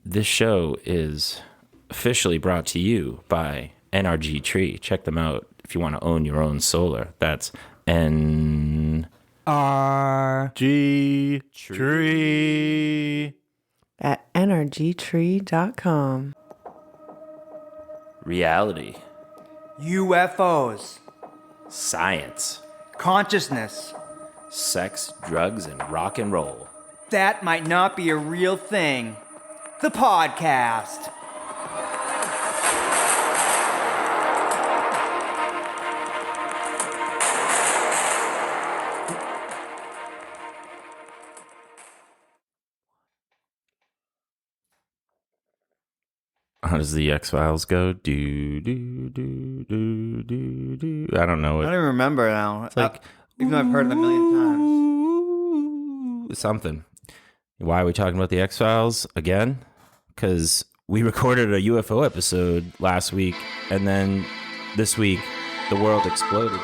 This show is officially brought to you by NRG Tree. Check them out if you want to own your own solar. That's NRG Tree at nrgtree.com. Reality, UFOs, science, consciousness. sex, drugs, and rock and roll. That might not be a real thing. The podcast. How does the X-Files go? I don't know I it. don't even remember now. It's like, even though I've heard it a million times. something. Why are we talking about the X-Files again? Because we recorded a UFO episode last week, and then this week, the world exploded.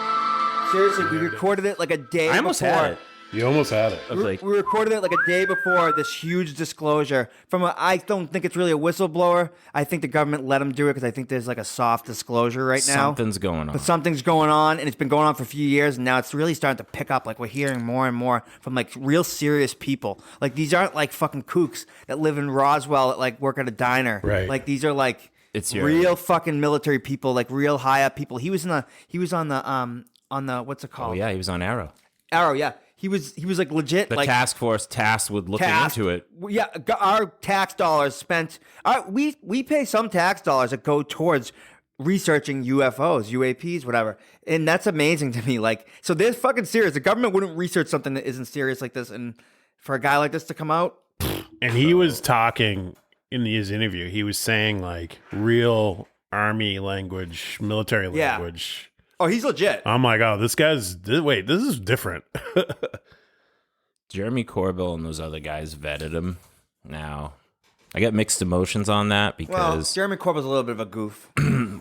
Seriously, we recorded it like a day before. I almost had it. You almost had it. I was like, We recorded it like a day before this huge disclosure from I don't think it's really a whistleblower. I think the government let him do it because I think there's like a soft disclosure right now. something's going on. But something's going on, and it's been going on for a few years, and now it's really starting to pick up. Like, we're hearing more and more from, like, real serious people. Like, these aren't, like, fucking kooks that live in Roswell that, like, work at a diner. Right. Like, these are, like, It's your- real fucking military people, like, real high-up people. He was on the, what's it called? Oh, yeah, he was on Arrow. Arrow, yeah. He was like, legit, The like... task force tasked with looking into it. Yeah, our tax dollars spent. We pay some tax dollars that go towards researching UFOs, UAPs, whatever, and that's amazing to me. Like, so they're fucking serious. The government wouldn't research something that isn't serious like this, and for a guy like this to come out, And he was talking in his interview. He was saying like real army language, military Yeah. language. oh, he's legit. I'm like, oh, this is different. Jeremy Corbell and those other guys vetted him. Now, I get mixed emotions on that Well, because, Jeremy Corbyn's a little bit of a goof.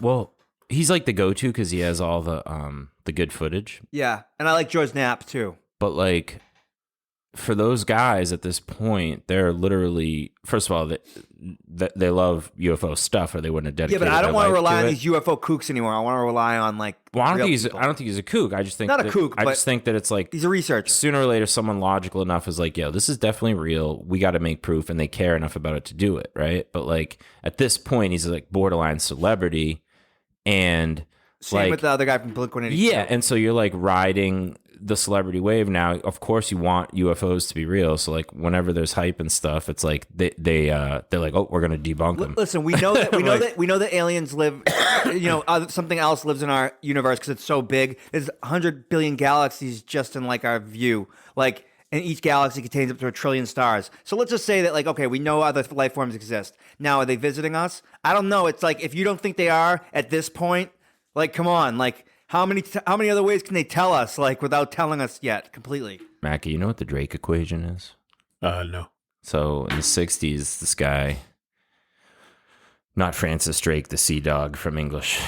well, he's like the go-to because he has all the good footage. Yeah, and I like George Knapp too. But like, for those guys at this point, they're literally, first of all, they love UFO stuff, or they wouldn't have Yeah, dedicated. but I don't want to rely on these UFO kooks anymore. I want to rely on like. Well, I don't real think people. I don't think he's a kook. I just think Not a kook, I but just think that it's like He's a researcher. sooner or later, someone logical enough is like, yo, this is definitely real. We got to make proof, and they care enough about it to do it, right? But like at this point, he's like borderline celebrity, and Same like with the other guy from Blink-182. yeah, and so you're like riding the celebrity wave now. Of course, you want UFOs to be real. So like whenever there's hype and stuff, it's like they're like, oh, we're gonna debunk them. Listen, we know that we know that aliens live. Something else lives in our universe because it's so big. There's 100 billion galaxies just in like our view. Like, and each galaxy contains up to 1 trillion stars. So let's just say that, like, okay, we know other life forms exist. Now, are they visiting us? I don't know. It's like, if you don't think they are at this point, like, come on, like. How many other ways can they tell us, like, without telling us yet completely? Mackie, you know what the Drake equation is? No. So in the 60s, this guy, not Francis Drake, the sea dog from English,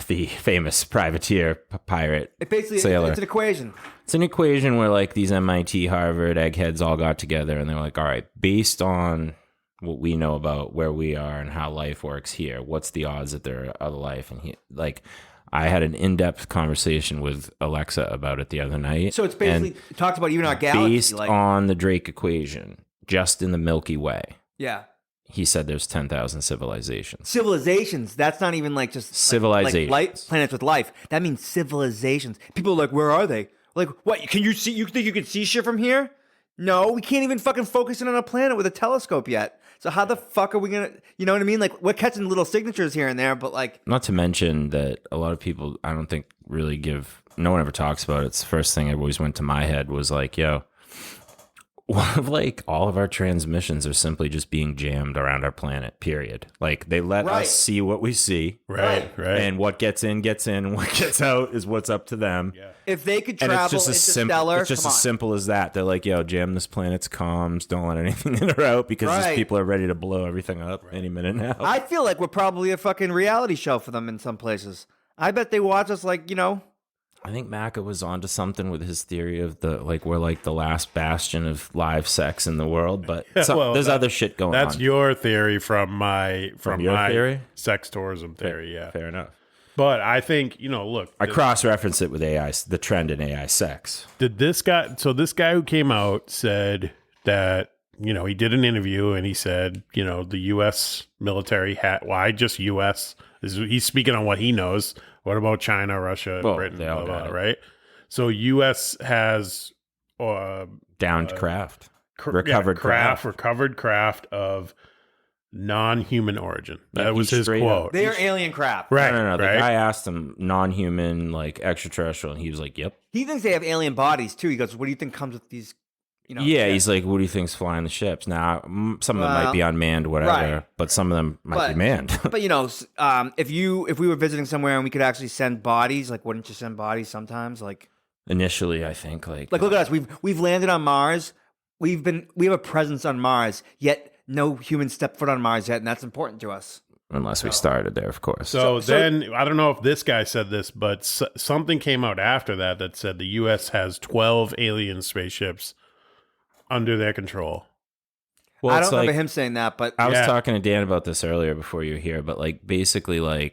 the famous privateer, pirate, It basically sailor. it's an equation. It's an equation where like these MIT, Harvard eggheads all got together and they were like, all right, based on what we know about where we are and how life works here, what's the odds that there are other life? And he, like, I had an in-depth conversation with Alexa about it the other night. So it's basically and it talks about even our galaxy. based Like, on the Drake equation, just in the Milky Way, yeah. he said there's 10,000 civilizations. Civilizations. That's not even like just Civilizations. like light planets with life. That means civilizations. People are like, where are they? Like, what? Can you see? You think you can see shit from here? No, we can't even fucking focus in on a planet with a telescope yet. So how the fuck are we gonna? You know what I mean? Like, we're catching little signatures here and there, but like, Not to mention that a lot of people, I don't think, really no one ever talks about it. It's the first thing that always went to my head was like, yo, what if like all of our transmissions are simply just being jammed around our planet, period? Like they let Right. us see what we see. Right. And what gets in, and what gets out is what's up to them. Yeah. if they could And travel it's just as interstellar, it's just come as on. simple as that. They're like, yo, jam this planet's comms. Don't let anything in or out because Right. these people are ready to blow everything up any minute now. I feel like we're probably a fucking reality show for them in some places. I bet they watch us like, I think Macca was onto something with his theory of we're like the last bastion of live sex in the world, but there's other shit going on. That's your theory from my theory? sex tourism theory. Yeah, fair enough. But I think look, I cross-reference it with AI, the trend in AI sex. Did this guy? So this guy who came out said that he did an interview and he said the U.S. military why just U.S. He's speaking on what he knows. What about China, Russia, Britain, they all got it. right? So U.S. has downed craft, recovered craft of non-human origin. That was his quote. They are alien craft. Right. No. The right? guy asked him non-human, like extraterrestrial, and he was like, "Yep." He thinks they have alien bodies too. He goes, "What do you think comes with these?" Yeah, he's like, "What do you think's flying the ships?" Now, some of them might be unmanned, whatever, right. but some of them might be manned. But if we were visiting somewhere and we could actually send bodies, like, wouldn't you send bodies sometimes? Like initially, I think like look at us. We've landed on Mars. We have a presence on Mars, yet no human stepped foot on Mars yet, and that's important to us. Unless we started there, of course. So then, I don't know if this guy said this, but something came out after that said the U.S. has 12 alien spaceships under their control. Well, I don't remember him saying that, but I was talking to Dan about this earlier before you were here, but basically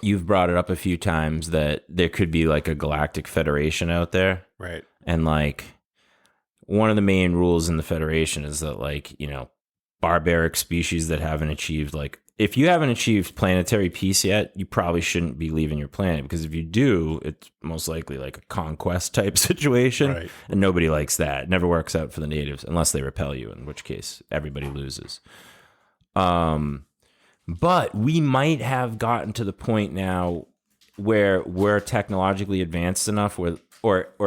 you've brought it up a few times that there could be like a galactic federation out there. Right. And one of the main rules in the Federation is that barbaric species that haven't achieved if you haven't achieved planetary peace yet, you probably shouldn't be leaving your planet, because if you do, it's most likely like a conquest type situation, right. And nobody likes that. It never works out for the natives unless they repel you, in which case everybody loses. But we might have gotten to the point now where we're technologically advanced enough or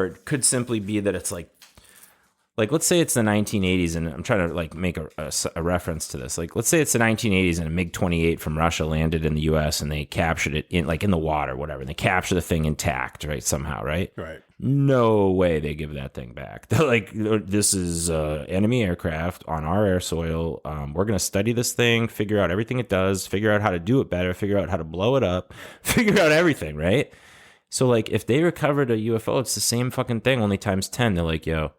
it could simply be that it's like let's say it's the 1980s, and I'm trying to make a reference to this. Let's say it's the 1980s and a MiG-28 from Russia landed in the U.S. and they captured it in the water, whatever. And they capture the thing intact, right? Somehow, right? Right. No way they give that thing back. They're like, this is enemy aircraft on our air soil. We're going to study this thing, figure out everything it does, figure out how to do it better, figure out how to blow it up, figure out everything, right? So if they recovered a UFO, it's the same fucking thing, only times 10. They're like, yo,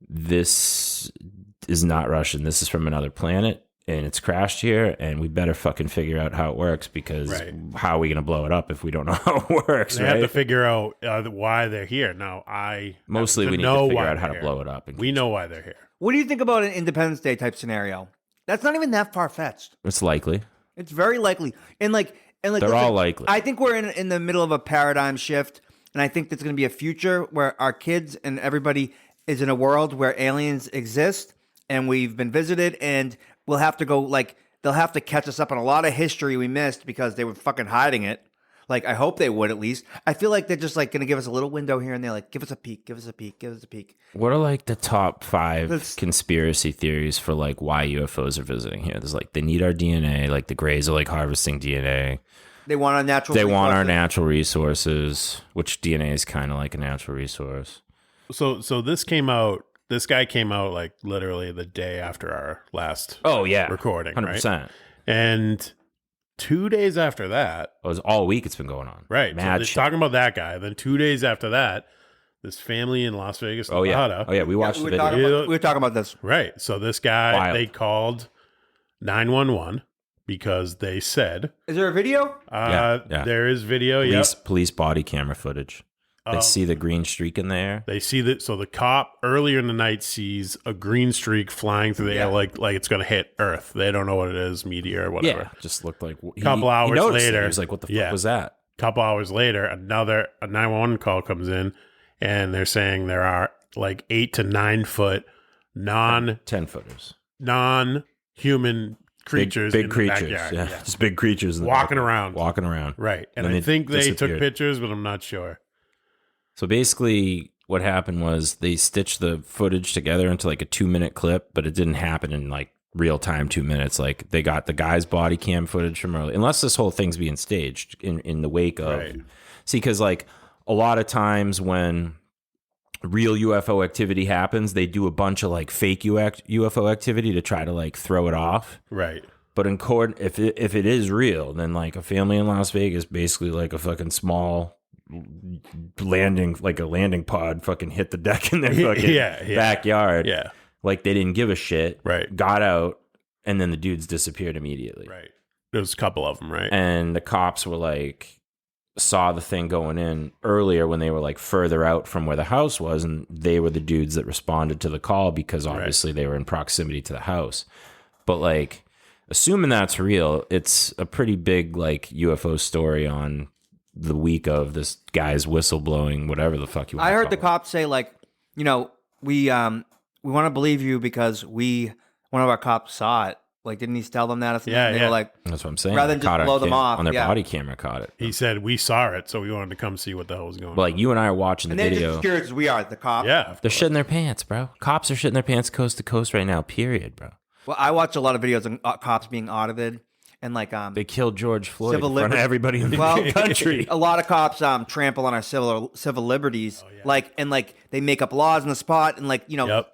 this is not Russian. This is from another planet, and it's crashed here, and we better fucking figure out how it works, because how are we going to blow it up if we don't know how it works? They have to figure out why they're here. Now, mostly we need to figure out how to blow it up. We know why they're here. What do you think about an Independence Day type scenario? That's not even that far fetched. It's likely. It's very likely, and they're all likely. I think we're in the middle of a paradigm shift, and I think there's going to be a future where our kids and everybody is in a world where aliens exist and we've been visited, and we'll have to go they'll have to catch us up on a lot of history we missed because they were fucking hiding it. I hope they would, at least. I feel like they're just going to give us a little window here and there, give us a peek, give us a peek, give us a peek. What are the top 5 conspiracy theories for why UFOs are visiting here? There's they need our DNA, the Greys are harvesting DNA. They want our natural resources. They want our natural resources, which DNA is kind of like a natural resource. So this guy came out literally the day after our last recording, 100%. Right? And 2 days after that, it was all week it's been going on. Right. Mad so talking about that guy. Then 2 days after that, this family in Las Vegas, Nevada. Oh yeah, we watched the video. We were talking about this. Right. So this guy, they called 911 because they said, "Is there a video?" Yeah. There is video. Police body camera footage. They see the green streak in the air. They see that. So the cop earlier in the night sees a green streak flying through the air, like it's going to hit Earth. They don't know what it is, meteor or whatever. Yeah, just looked like. Couple hours later, he was like, "What the fuck was that?" Couple hours later, a 911 call comes in, and they're saying there are 8 to 9 foot 10-footers, non-human creatures, big in creatures, the backyard. yeah, just big creatures walking around, right? And I think they took pictures, but I'm not sure. So basically, what happened was they stitched the footage together into a 2-minute clip, but it didn't happen in real time 2 minutes. They got the guy's body cam footage from early, unless this whole thing's being staged in the wake of. Right. See, because a lot of times when real UFO activity happens, they do a bunch of fake UFO activity to try to throw it off. Right. But if it is real, then a family in Las Vegas, basically a fucking small landing like a landing pod fucking hit the deck in their fucking backyard. Yeah. Like they didn't give a shit. Right. Got out, and then the dudes disappeared immediately. Right. There's a couple of them, right? And the cops were like, saw the thing going in earlier when they were like further out from where the house was, and they were the dudes that responded to the call because obviously they were in proximity to the house. But like, assuming that's real, it's a pretty big like UFO story on the week of this guy's whistleblowing, whatever the fuck you want. I heard to the call cops say like, we want to believe you because one of our cops saw it. Like, didn't he tell them that? Or something? Yeah, They were like, That's what I'm saying. Rather than just blow them off on their yeah. body camera, caught it. He said we saw it, so we wanted to come see what the hell was going on. But like you and I are watching the and they're just video. as curious as we are, the cops. Yeah, They're shitting their pants, bro. Cops are shitting their pants coast to coast right now. Period, bro. Well, I watch a lot of videos of cops being audited and like They killed George Floyd in Civil front of liberty- everybody in the well, country. a lot of cops trample on our civil liberties, like they make up laws on the spot, and like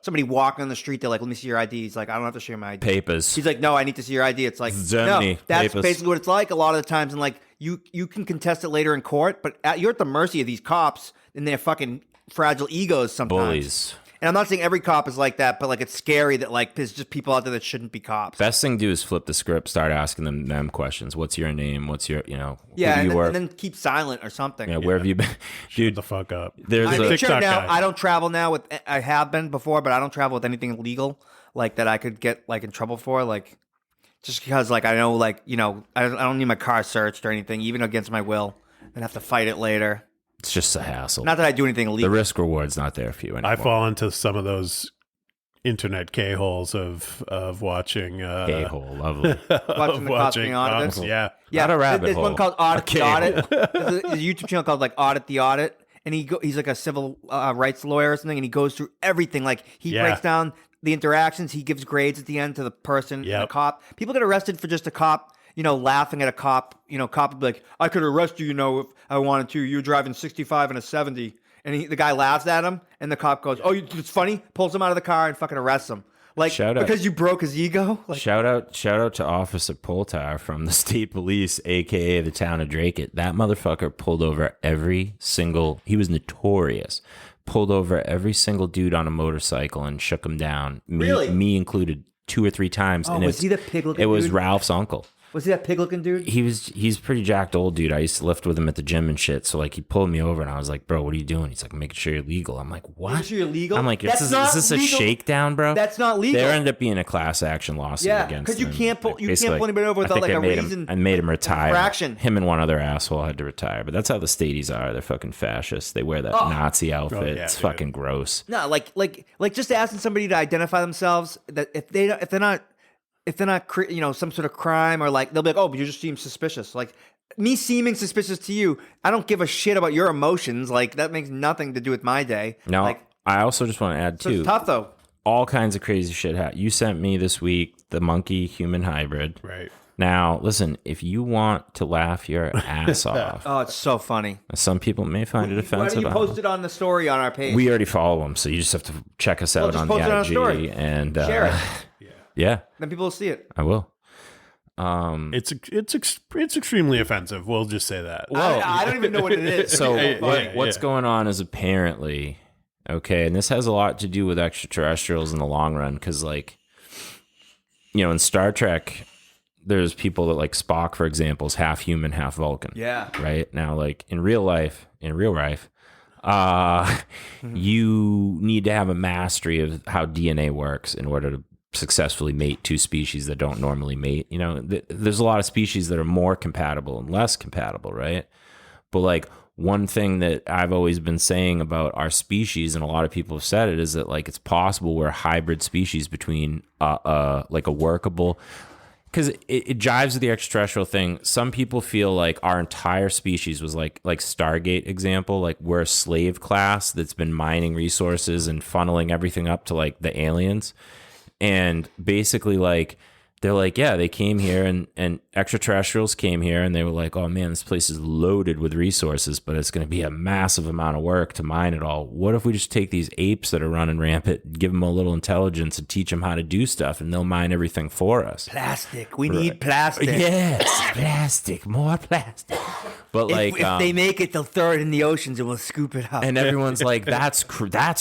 somebody walking on the street, they're like, "Let me see your ID." He's like, "I don't have to show my ID." Papers. He's like, "No, I need to see your ID." It's like, Germany, no, that's papers. basically what it's like a lot of the times, and like you can contest it later in court, but you're at the mercy of these cops and their fucking fragile egos sometimes. Bullies. And I'm not saying every cop is like that, but like it's scary that like there's just people out there that shouldn't be cops. Best thing to do is flip the script, start asking them questions. What's your name? What's your, who Yeah, do you work? and then keep silent or something. Yeah, where have you been? Shut Dude, the fuck up. there's I a mean, sure, TikTok now guy. I don't travel now with. I have been before, but I don't travel with anything illegal like that. I could get like in trouble for like just because like I know like I don't need my car searched or anything, even against my will, and have to fight it later. it's just a hassle. Not that I do anything The illegal. risk reward's not there for you anymore. I fall into some of those internet K-holes of watching A-hole, lovely. Watching the cops being audited. cops, yeah. Yeah, Not a rabbit there's one hole. called Audit the A Audit. There's a YouTube channel called like Audit the Audit, and he's like a civil rights lawyer or something, and he goes through everything. Like he breaks down the interactions, he gives grades at the end to the person, and the cop. People get arrested for just a cop, laughing at a cop. Cop would be like, "I could arrest you, if I wanted to. You're driving 65 and a 70." And the guy laughs at him, and the cop goes, "Oh, it's funny." Pulls him out of the car and fucking arrests him. Like, Shout out. because you broke his ego. Like, Shout out to Officer Poltar from the state police, aka the town of Drake. That motherfucker pulled over he was notorious. Pulled over every single dude on a motorcycle and shook him down. Me included 2 or 3 times. Oh, and was he the pig-looking It was dude? Ralph's uncle. was he that pig-looking dude? He's pretty jacked old dude. I used to lift with him at the gym and shit. So like he pulled me over and I was like, "Bro, what are you doing?" He's like, "Making sure you're legal." I'm like, "What?" Making sure you're legal? I'm like, That's is not this a legal. shakedown, bro?" That's not legal. There ended up being a class action lawsuit Yeah, against 'cause you him. can't pull- Like, you can't basically, pull anybody over I without, think like, I a made reason- I made him retire. infraction. Him and one other asshole had to retire. But that's how the stadies are. They're fucking fascists. They wear that Nazi outfit. yeah, It's dude. fucking gross. No, like just asking somebody to identify themselves. That if they're not some sort of crime, or like they'll be like, "Oh, but you just seem suspicious." Like me seeming suspicious to you, I don't give a shit about your emotions. Like that makes nothing to do with my day. Now, like, I also just want to add so too. it's tough though. All kinds of crazy shit. You sent me this week the monkey human hybrid. Right. Now, listen, if you want to laugh your ass off, Oh, it's so funny. some people may find it Why offensive. don't you post it on the story on our page? We already follow them, so you just have to check us out just on the post it on our IG. story. And Share it. yeah, Then people will see it. I will. It's extremely offensive. We'll just say that. I don't even know what it is. So Yeah, what's going on is apparently, okay, and this has a lot to do with extraterrestrials in the long run, because like, in Star Trek, there's people that like Spock, for example, is half human, half Vulcan. Yeah. Right? Now, like in real life, you need to have a mastery of how DNA works in order to successfully mate 2 species that don't normally mate. There's a lot of species that are more compatible and less compatible, right? But like one thing that I've always been saying about our species, and a lot of people have said it, is that like it's possible we're a hybrid species between like a workable, because it jives with the extraterrestrial thing. Some people feel like our entire species was like Stargate example, like we're a slave class that's been mining resources and funneling everything up to like the aliens. And basically, like, they're like, yeah, they came here and extraterrestrials came here and they were like, "Oh man, this place is loaded with resources, but it's going to be a massive amount of work to mine it all. What if we just take these apes that are running rampant, give them a little intelligence and teach them how to do stuff, and they'll mine everything for us?" Plastic. We need plastic. Yes, plastic, more plastic. But like, if they make it, they'll throw it in the oceans and we'll scoop it up. and everyone's like, that's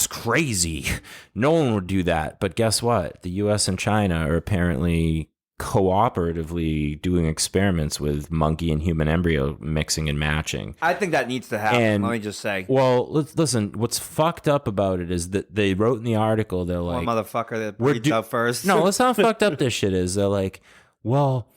crazy. No one would do that. But guess what? The U.S. and China are apparently cooperatively doing experiments with monkey and human embryo mixing and matching. I think that needs to happen. And- let me just say. Well, listen. What's fucked up about it is that they wrote in the article, they're One like, motherfucker that breeds out first. no, that's how fucked up this shit is. They're like, well,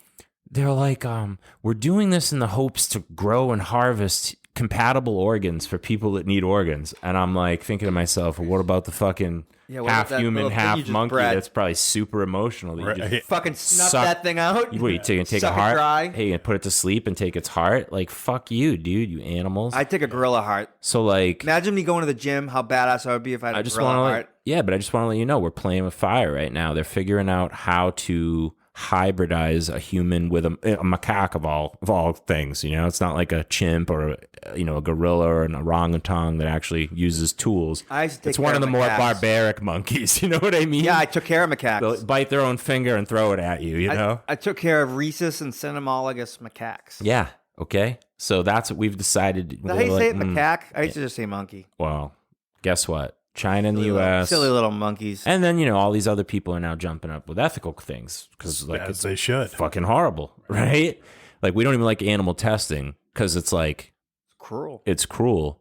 we're doing this in the hopes to grow and harvest compatible organs for people that need organs. And I'm like thinking to myself, well, what about the fucking what half about that human, little thing you half just monkey bred? that's probably super emotional? That you just Fucking snuff Suck- that thing out. Wait, take Suck a it heart? dry. Hey, and put it to sleep and take its heart? Like, fuck you, dude, you animals. I take a gorilla heart. So, like, Imagine me going to the gym, how badass I would be if I had I a just gorilla want to, heart. but I just want to let you know we're playing with fire right now. They're figuring out how to hybridize a human with a macaque of all things. You know, it's not like a chimp or a gorilla or an orangutan that actually uses tools. I used to take It's one care of the of more macaques. barbaric monkeys. You know what I mean? Yeah, I took care of macaques. They'll bite their own finger and throw it at you. You know? I took care of rhesus and cynomolgus macaques. Yeah. Okay. So that's what we've decided. Is that how you say it, macaque? I used to just say monkey. Well, guess what? China and the U.S. Silly little monkeys. And then, all these other people are now jumping up with ethical things because, like, As it's they should. fucking horrible, right? Like, we don't even like animal testing because it's like, Cruel. it's cruel.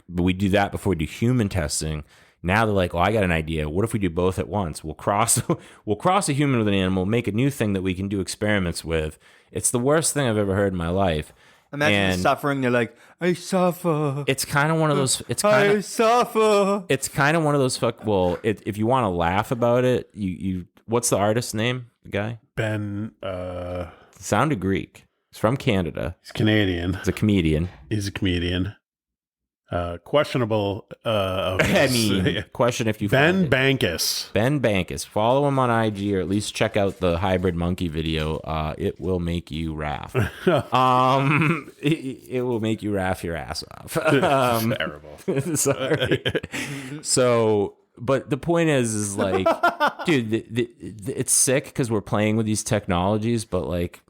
But we do that before we do human testing. Now they're like, oh, I got an idea. What if we do both at once? We'll cross a human with an animal, make a new thing that we can do experiments with. It's the worst thing I've ever heard in my life. Imagine the suffering. They're like, I suffer. It's kind of one of those. I suffer. It's kind of one of those if you want to laugh about it, you what's the artist's name? The guy? Ben, Sounded Greek. He's from Canada. he's Canadian. He's a comedian. He's a comedian. Questionable. I mean, question if you Ben find it. Bankus. Ben Bankus. Follow him on IG or at least check out the hybrid monkey video. It will make you laugh. It will make you laugh your ass off. Terrible. Sorry. So, but the point is like, dude, it's sick because we're playing with these technologies, but like,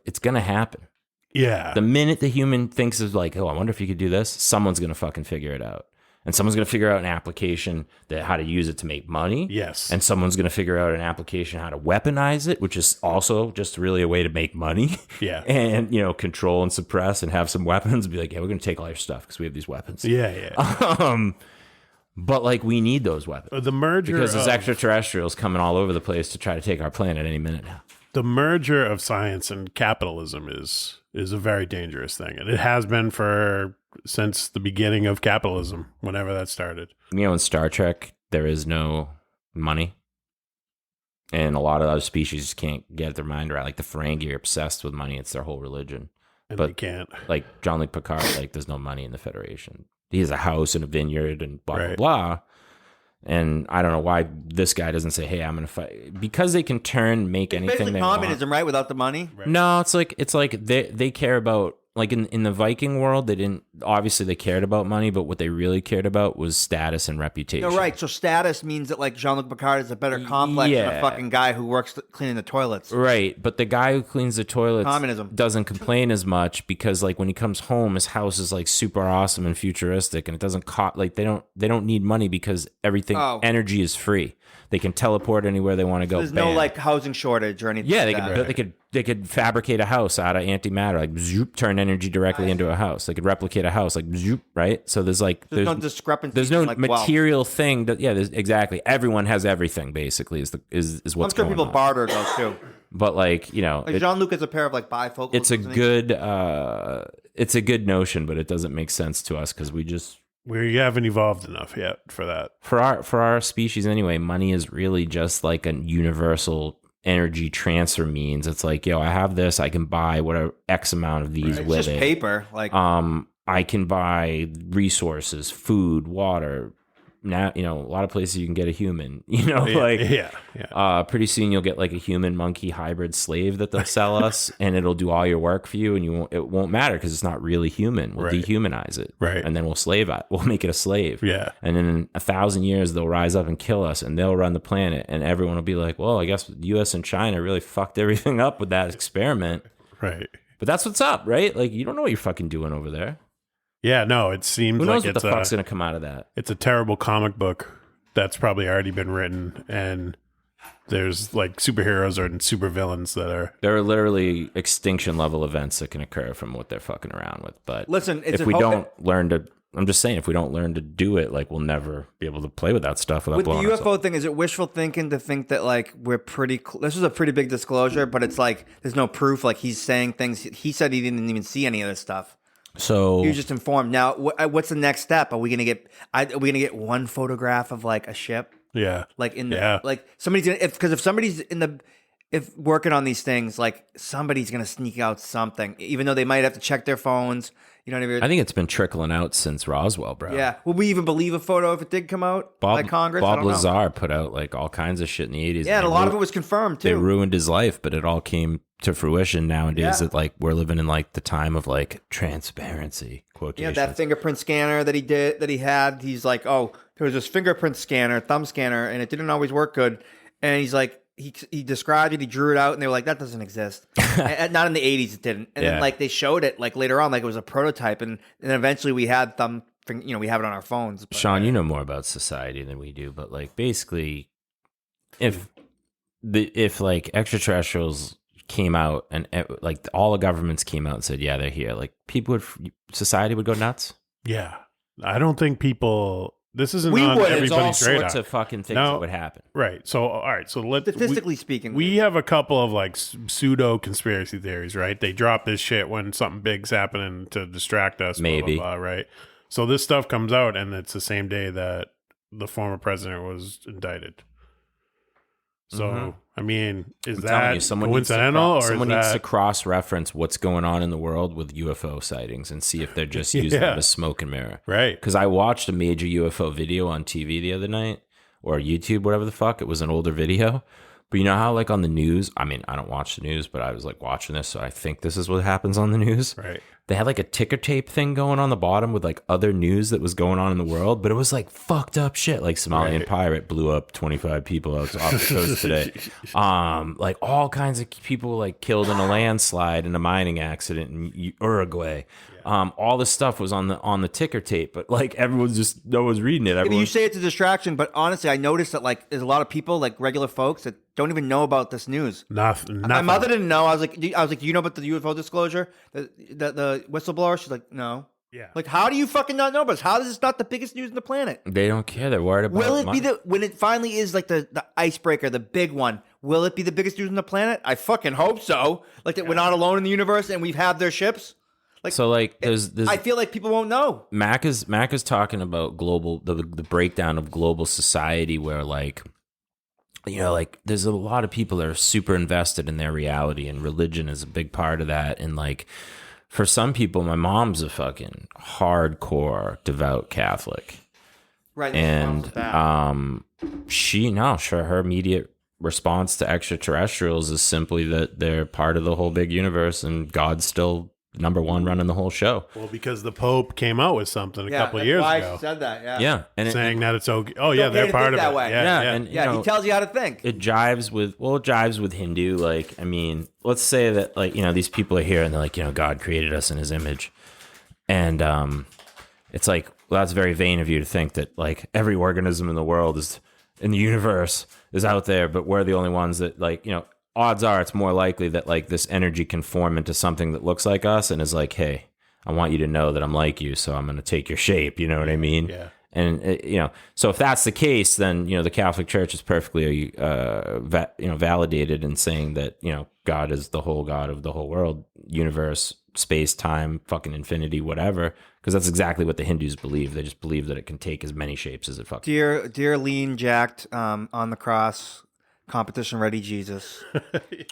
it's gonna happen. Yeah. The minute the human thinks of like, oh, I wonder if you could do this, someone's gonna fucking figure it out. And someone's going to figure out an application that how to use it to make money. Yes. And someone's going to figure out an application how to weaponize it, which is also just really a way to make money. Yeah. And, control and suppress and have some weapons. Be like, yeah, we're going to take all your stuff because we have these weapons. Yeah. But like, we need those weapons. The merger Because there's of, extraterrestrials coming all over the place to try to take our planet any minute now. the merger of science and capitalism is a very dangerous thing. And it has been since the beginning of capitalism, whenever that started. In Star Trek, there is no money. And a lot of other species can't get their mind around. Like the Ferengi are obsessed with money. It's their whole religion. And But they can't. Like Jean-Luc Picard, like there's no money in the Federation. He has a house and a vineyard and blah, Right. blah, blah. And I don't know why this guy doesn't say, hey, I'm going to fight. Because they can make anything Basically they communism, want. right? Without the money. Right. No, it's like they care about, like in the Viking world, obviously they cared about money, but what they really cared about was status and reputation. No, right. So status means that like Jean-Luc Picard is a better complex than Yeah. a fucking guy who works cleaning the toilets. Right, but the guy who cleans the toilets Communism. doesn't complain as much because like when he comes home, his house is like super awesome and futuristic, and it doesn't cost like they don't need money because everything energy is free. They can teleport anywhere they want to go. There's no like housing shortage or anything. Yeah, like they that. they could fabricate a house out of antimatter, like zoop, turn energy directly into a house. They could replicate a house, like zoop, right? So there's no discrepancy. There's no like, material thing that exactly. Everyone has everything basically is I'm what's sure going people on. barter those too. But like Like Jean-Luc has a pair of like bifocals. it's a good notion, but it doesn't make sense to us because We haven't evolved enough yet for that. for our species anyway, money is really just like a universal energy transfer means. It's like, I have this, I can buy whatever X amount of these It's with just it. paper. Like I can buy resources, food, water. Now, a lot of places you can get a human, pretty soon you'll get like a human monkey hybrid slave that they'll sell us and it'll do all your work for you and it won't matter because it's not really human. We'll Right. dehumanize it. Right. And then we'll make it a slave. Yeah. And then in 1,000 years, they'll rise up and kill us and they'll run the planet and everyone will be like, well, I guess the US and China really fucked everything up with that experiment. Right. But that's what's up, right? Like, you don't know what you're fucking doing over there. Yeah, no, it seems Who knows like what the fuck's going to come out of that? it's a terrible comic book that's probably already been written, and there's like superheroes or supervillains that are. There are literally extinction level events that can occur from what they're fucking around with. But Listen, it's if we don't learn to, I'm just saying, if we don't learn to do it, like, we'll never be able to play with that stuff without with the blowing UFO ourselves. thing. Is it wishful thinking to think that like we're pretty? This is a pretty big disclosure, but it's like there's no proof. Like he's saying things. He said he didn't even see any of this stuff. So He was just informed. Now, what's the next step? Are we gonna get? Are we gonna get one photograph of like a ship? Yeah. Like in the like somebody's gonna if somebody's in the if working on these things, like somebody's gonna sneak out something, even though they might have to check their phones. You know what I mean? I think it's been trickling out since Roswell, bro. Yeah. Would we even believe a photo if it did come out by Congress? I Bob don't know. Lazar put out like all kinds of shit in the 80s. Yeah, and a lot of it was confirmed too. They ruined his life, but it all came to fruition nowadays. Yeah. That like we're living in like the time of like transparency Yeah, quotations. that fingerprint scanner that he had. He's like, oh, there was this fingerprint scanner, thumb scanner, and it didn't always work good. And he's like, he described it, he drew it out, and they were like, that doesn't exist. And not in the 80s, it didn't. And then like they showed it like later on, like it was a prototype, and eventually we had we have it on our phones. But, Sean, you know more about society than we do, but like basically, if like extraterrestrials came out and like all the governments came out and said, yeah, they're here, like society would go nuts. Yeah. I don't think people. This isn't We on would. There's all everybody's radar. sorts of fucking things No. that would happen. Right. So, all right. So statistically speaking, we have a couple of like pseudo conspiracy theories, right? They drop this shit when something big's happening to distract us. Maybe. Blah, blah, blah, right. So this stuff comes out, and it's the same day that the former president was indicted. So, I mean, is I'm telling that you, someone coincidental, someone or is needs to that cross-reference what's going on in the world with UFO sightings and see if they're just using it as smoke and mirror. right? Because I watched a major UFO video on TV the other night, or YouTube, whatever the fuck. It was an older video. But you know how, like, on the news, I mean, I don't watch the news, but I was, like, watching this, so I think this is what happens on the news. Right. They had, like, a ticker tape thing going on the bottom with, like, other news that was going on in the world, but it was, like, fucked up shit. Like, Somalian pirate blew up 25 people off the coast today. Like, all kinds of people, like, killed in a landslide in a mining accident in Uruguay. All this stuff was on the ticker tape, but like no one's reading it. you say it's a distraction, but honestly, I noticed that like there's a lot of people, like regular folks, that don't even know about this news. Nothing. My mother didn't know. I was like, do you know about the UFO disclosure, the whistleblower? She's like, no. Yeah. Like, how do you fucking not know about this? How is this not the biggest news on the planet? They don't care. They're worried about. Will it be when it finally is like the icebreaker, the big one? Will it be the biggest news on the planet? I fucking hope so. Like that we're not alone in the universe and we have their ships. Like, so like there's I feel like people won't know. Mac is talking about the breakdown of global society, where like, you know, like there's a lot of people that are super invested in their reality, and religion is a big part of that. And like for some people, my mom's a fucking hardcore devout Catholic, Right. and her immediate response to extraterrestrials is simply that they're part of the whole big universe, and God's still number one running the whole show. Well, because the Pope came out with something a couple of years why ago she said that. Yeah. Yeah, and saying that it's okay. Oh, It's yeah, okay they're to part think of that it. way. Yeah, and Yeah, you know, he tells you how to think. it jives with Hindu. Like, I mean, let's say that, like, you know, these people are here and they're like, you know, God created us in his image. And it's like, well, that's very vain of you to think that like every organism in the world is in the universe is out there, but we're the only ones that, like, you know, odds are it's more likely that like this energy can form into something that looks like us and is like, hey, I want you to know that I'm like you, so I'm going to take your shape. You know what I mean? Yeah. And you know, so if that's the case, then you know the Catholic Church is perfectly, validated in saying that, you know, God is the whole God of the whole world, universe, space, time, fucking infinity, whatever. Because that's exactly what the Hindus believe. They just believe that it can take as many shapes as it fucking. Dear lean, jacked, on the cross, competition ready Jesus.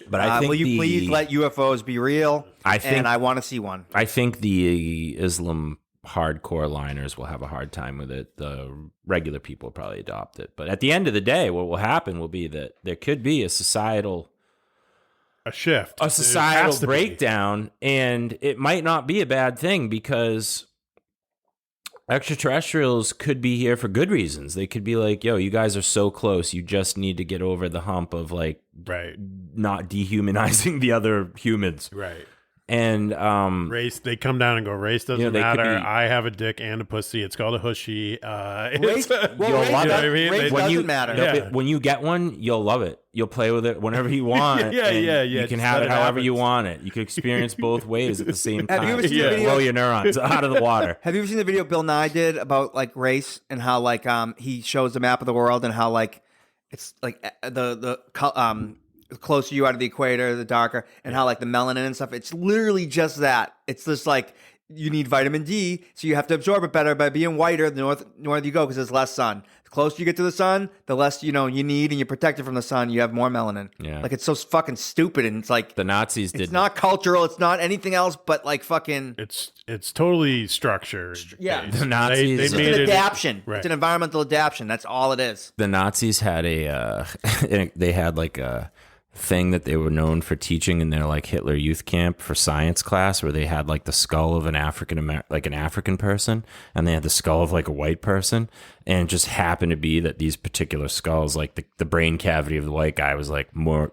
But I think will you please let UFOs be real? And I want to see one. I think the Islam hardcore liners will have a hard time with it. The regular people will probably adopt it. But at the end of the day, what will happen will be that there could be a societal shift, a societal breakdown, and it might not be a bad thing because extraterrestrials could be here for good reasons. They could be like, yo, you guys are so close, you just need to get over the hump of like right, not dehumanizing the other humans. Right. And Race, they come down and go, race doesn't they could matter. be- I have a dick and a pussy. It's called a hushy. Race, It's- well, race, You'll love does, it. race When doesn't you- matter. Yeah. when you get one, you'll love it. You'll play with it whenever you want. Yeah, and yeah. You can Just have let it it however happen. you want it. You can experience both ways at the same Have time. you ever seen the video- Blow your neurons out of the water. Have you ever seen the video Bill Nye did about like race and how like he shows the map of the world and how like it's like the closer you are to the equator, the darker, and how like the melanin and stuff. It's literally just that. It's just like you need vitamin D, so you have to absorb it better by being whiter the north you go because there's less sun. The closer you get to the sun, the less you need, and you're protected from the sun. You have more melanin. Yeah. Like it's so fucking stupid, and it's like The Nazis did it's not cultural. It's not anything else but like fucking. It's totally structured. Yeah. based. The Nazis- They It's made an it adaptation. right. It's an environmental adaptation. That's all it is. The Nazis had they had like a thing that they were known for teaching in their like Hitler Youth Camp for science class, where they had like the skull of an African person, and they had the skull of like a white person, and it just happened to be that these particular skulls, like the brain cavity of the white guy was like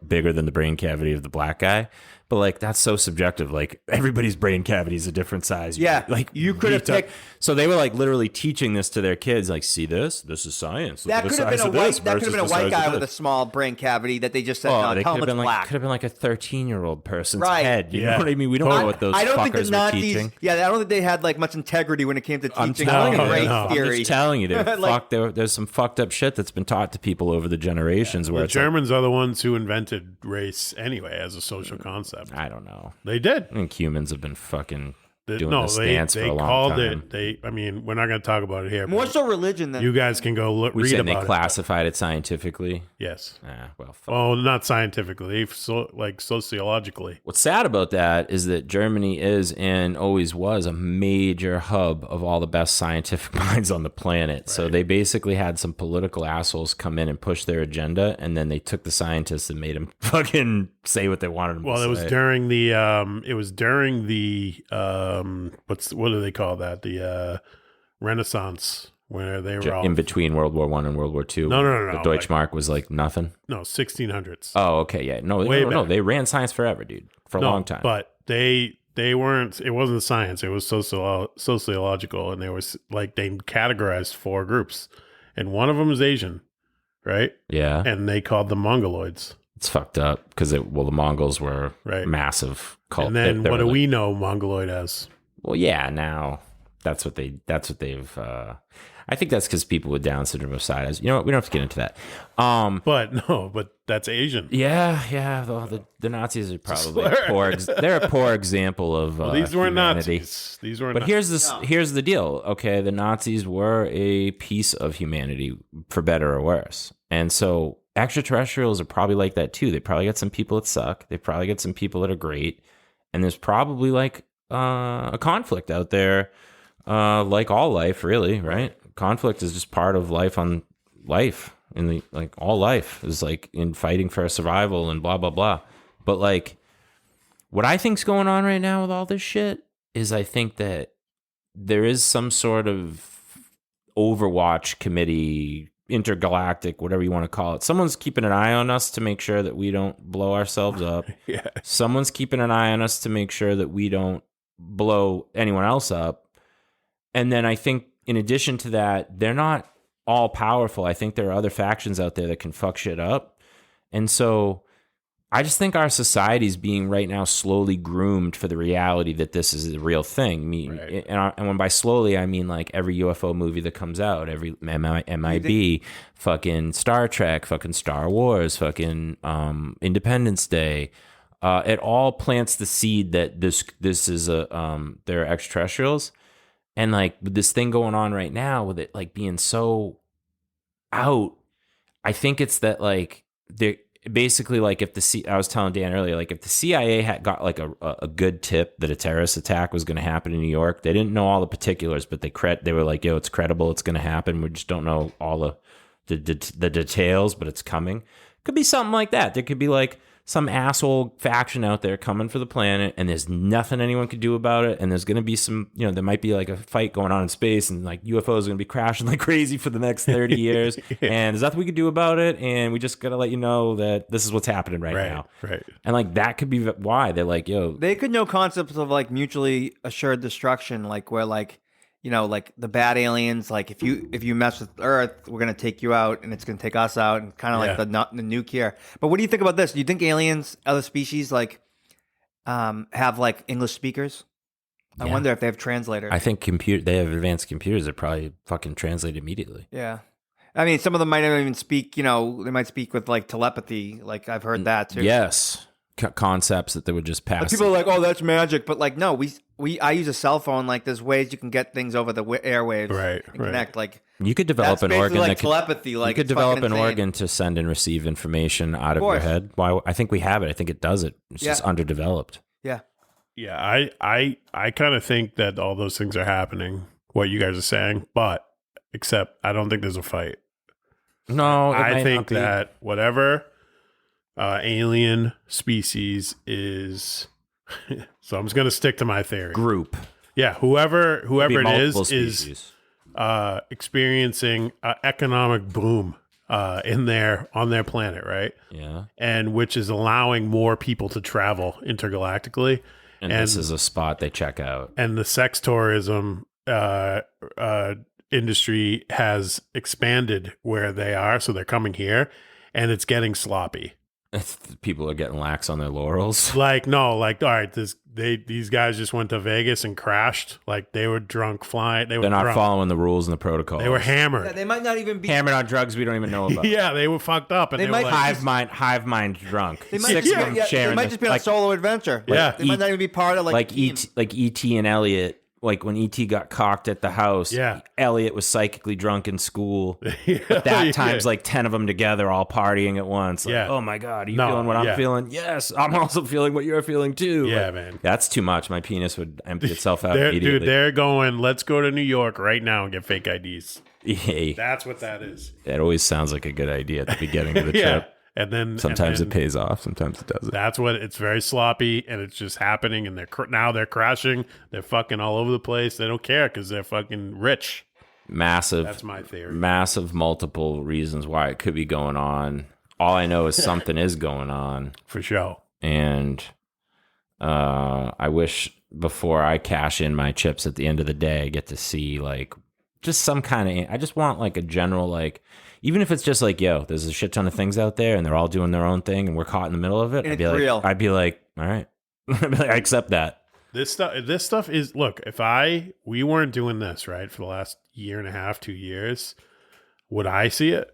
bigger than the brain cavity of the black guy. But like that's so subjective. Like everybody's brain cavity is a different size. Yeah, like you could have picked. So they were like literally teaching this to their kids. Like, see this? This is science. Look That at the could have been size a of white. this That could have been a versus the white size guy of with a this. small brain cavity that they just said, Oh, no, they tell could him have it's been black. could have been like a 13-year-old person's Right. head. You Yeah. know what I mean? We don't know what those I don't think fuckers the were Nazis. teaching. Yeah, I don't think they had like much integrity when it came to I'm teaching telling you, No, race no. I'm theory. just telling you, they're Like- fucked. There's some fucked up shit that's been taught to people over the generations. Where The it's like, Germans are the ones who invented race anyway as a social concept. I don't know. They did. I think humans have been fucking doing No, this they dance for a long called time. it. I mean, we're not going to talk about it here. More but so religion than you guys can go We read said about they it. classified it scientifically. Yes. Well, fuck. Well, not scientifically, like sociologically. What's sad about that is that Germany is and always was a major hub of all the best scientific minds on the planet. So they basically had some political assholes come in and push their agenda, and then they took the scientists and made them fucking say what they wanted them to Well, say. it was during the what do they call that? The Renaissance, where they were all in between World War I and World War II. No, The Deutschmark was like nothing. 1600s. Oh, okay, yeah. No, Way no, back. They ran science forever, dude, for a long time. But they weren't. It wasn't science. It was sociological, and they was like they categorized 4 groups, and one of them is Asian, right? Yeah, And they called them Mongoloids. it's fucked up because the Mongols were Right. massive cult. And then they what were do like- we know Mongoloid as? Well, yeah, now that's what they've. I think that's because people with Down syndrome have side eyes. You know what? We don't have to get into that. But that's Asian. Yeah. The Nazis are probably slur. poor. They're a poor example of These weren't humanity. Nazis. These weren't. But here's the deal. Okay, the Nazis were a piece of humanity, for better or worse, and so extraterrestrials are probably like that too. They probably got some people that suck. They probably got some people that are great, and there's probably like a conflict out there, like all life, really, right? Conflict is just part of life on life. In the like all life is like in fighting for survival and blah blah blah. But like, what I think's going on right now with all this shit is I think that there is some sort of Overwatch committee, intergalactic, whatever you want to call it. Someone's keeping an eye on us to make sure that we don't blow ourselves up. Yeah. Someone's keeping an eye on us to make sure that we don't blow anyone else up. And then I think in addition to that, they're not all powerful. I think there are other factions out there that can fuck shit up. And so I just think our society is being right now slowly groomed for the reality that this is a real thing. Right. And when by slowly, I mean like every UFO movie that comes out, every MIB, fucking Star Trek, fucking Star Wars, fucking Independence Day. It all plants the seed that this is they're extraterrestrials. And like with this thing going on right now with it like being so out, I think it's that like they're basically like if I was telling Dan earlier, like if the CIA had got like a good tip that a terrorist attack was going to happen in New York, they didn't know all the particulars, but they were like, yo, it's credible, it's going to happen. We just don't know all the details, but it's coming. Could be something like that. There could be like some asshole faction out there coming for the planet, and there's nothing anyone could do about it. And there's going to be some, there might be like a fight going on in space, and like UFOs are going to be crashing like crazy for the next 30 years. And there's nothing we could do about it. And we just got to let you know that this is what's happening right now. Right. And like that could be why they're like, they could know concepts of like mutually assured destruction, like where like, like the bad aliens, like if you mess with Earth, we're gonna take you out, and it's gonna take us out, and kind of like the nuclear. But what do you think about this? Do you think aliens, other species, like have like English speakers? I wonder if they have translators. I think they have advanced computers that probably fucking translate immediately. Yeah. I mean, some of them might not even speak. They might speak with like telepathy. Like I've heard that too. Yes. Concepts that they would just pass. Like people are like, "Oh, that's magic," but like, no, I use a cell phone. Like, there's ways you can get things over the airwaves, right? Connect. Like, you could develop an organ like telepathy. Like, you could develop an organ to send and receive information out of your head. Why? I think we have it. I think it does it. It's just underdeveloped. Yeah. Yeah. I kind of think that all those things are happening. What you guys are saying, but except I don't think there's a fight. No, I think that whatever. Alien species is so I'm just gonna stick to my theory. Group. Yeah, whoever it is species. Experiencing economic boom on their planet, right? Yeah. And which is allowing more people to travel intergalactically. And this is a spot they check out. And the sex tourism industry has expanded where they are, so they're coming here, and it's getting sloppy. People are getting lax on their laurels. All right, these guys just went to Vegas and crashed. Like they were drunk flying. They're not drunk. Following the rules and the protocols. They were hammered. Yeah, they might not even be hammered on drugs we don't even know about. Yeah, they were fucked up, and they might were like, hive mind drunk. They might, they might just be on a solo adventure. They might not even be part of like E.T. and Elliot. Like when E.T. got cocked at the house, Elliot was psychically drunk in school. But that time's like 10 of them together all partying at once. Like, oh my God, are you feeling what I'm feeling? Yes, I'm also feeling what you're feeling too. Yeah, like, man. That's too much. My penis would empty itself out immediately. Dude, they're going, let's go to New York right now and get fake IDs. Hey, that's what that is. That always sounds like a good idea at the beginning of the trip. And then sometimes it pays off, sometimes it doesn't. That's what it's very sloppy, and it's just happening. And they're crashing. They're fucking all over the place. They don't care because they're fucking rich. Massive. That's my theory. Massive multiple reasons why it could be going on. All I know is something is going on for sure. And I wish before I cash in my chips at the end of the day, I get to see like just some kind of. I just want like a general like. Even if it's just like, there's a shit ton of things out there and they're all doing their own thing and we're caught in the middle of it. I'd be like, all right. I accept that. This stuff is, look, if we weren't doing this, right, for the last year and a half, 2 years, would I see it?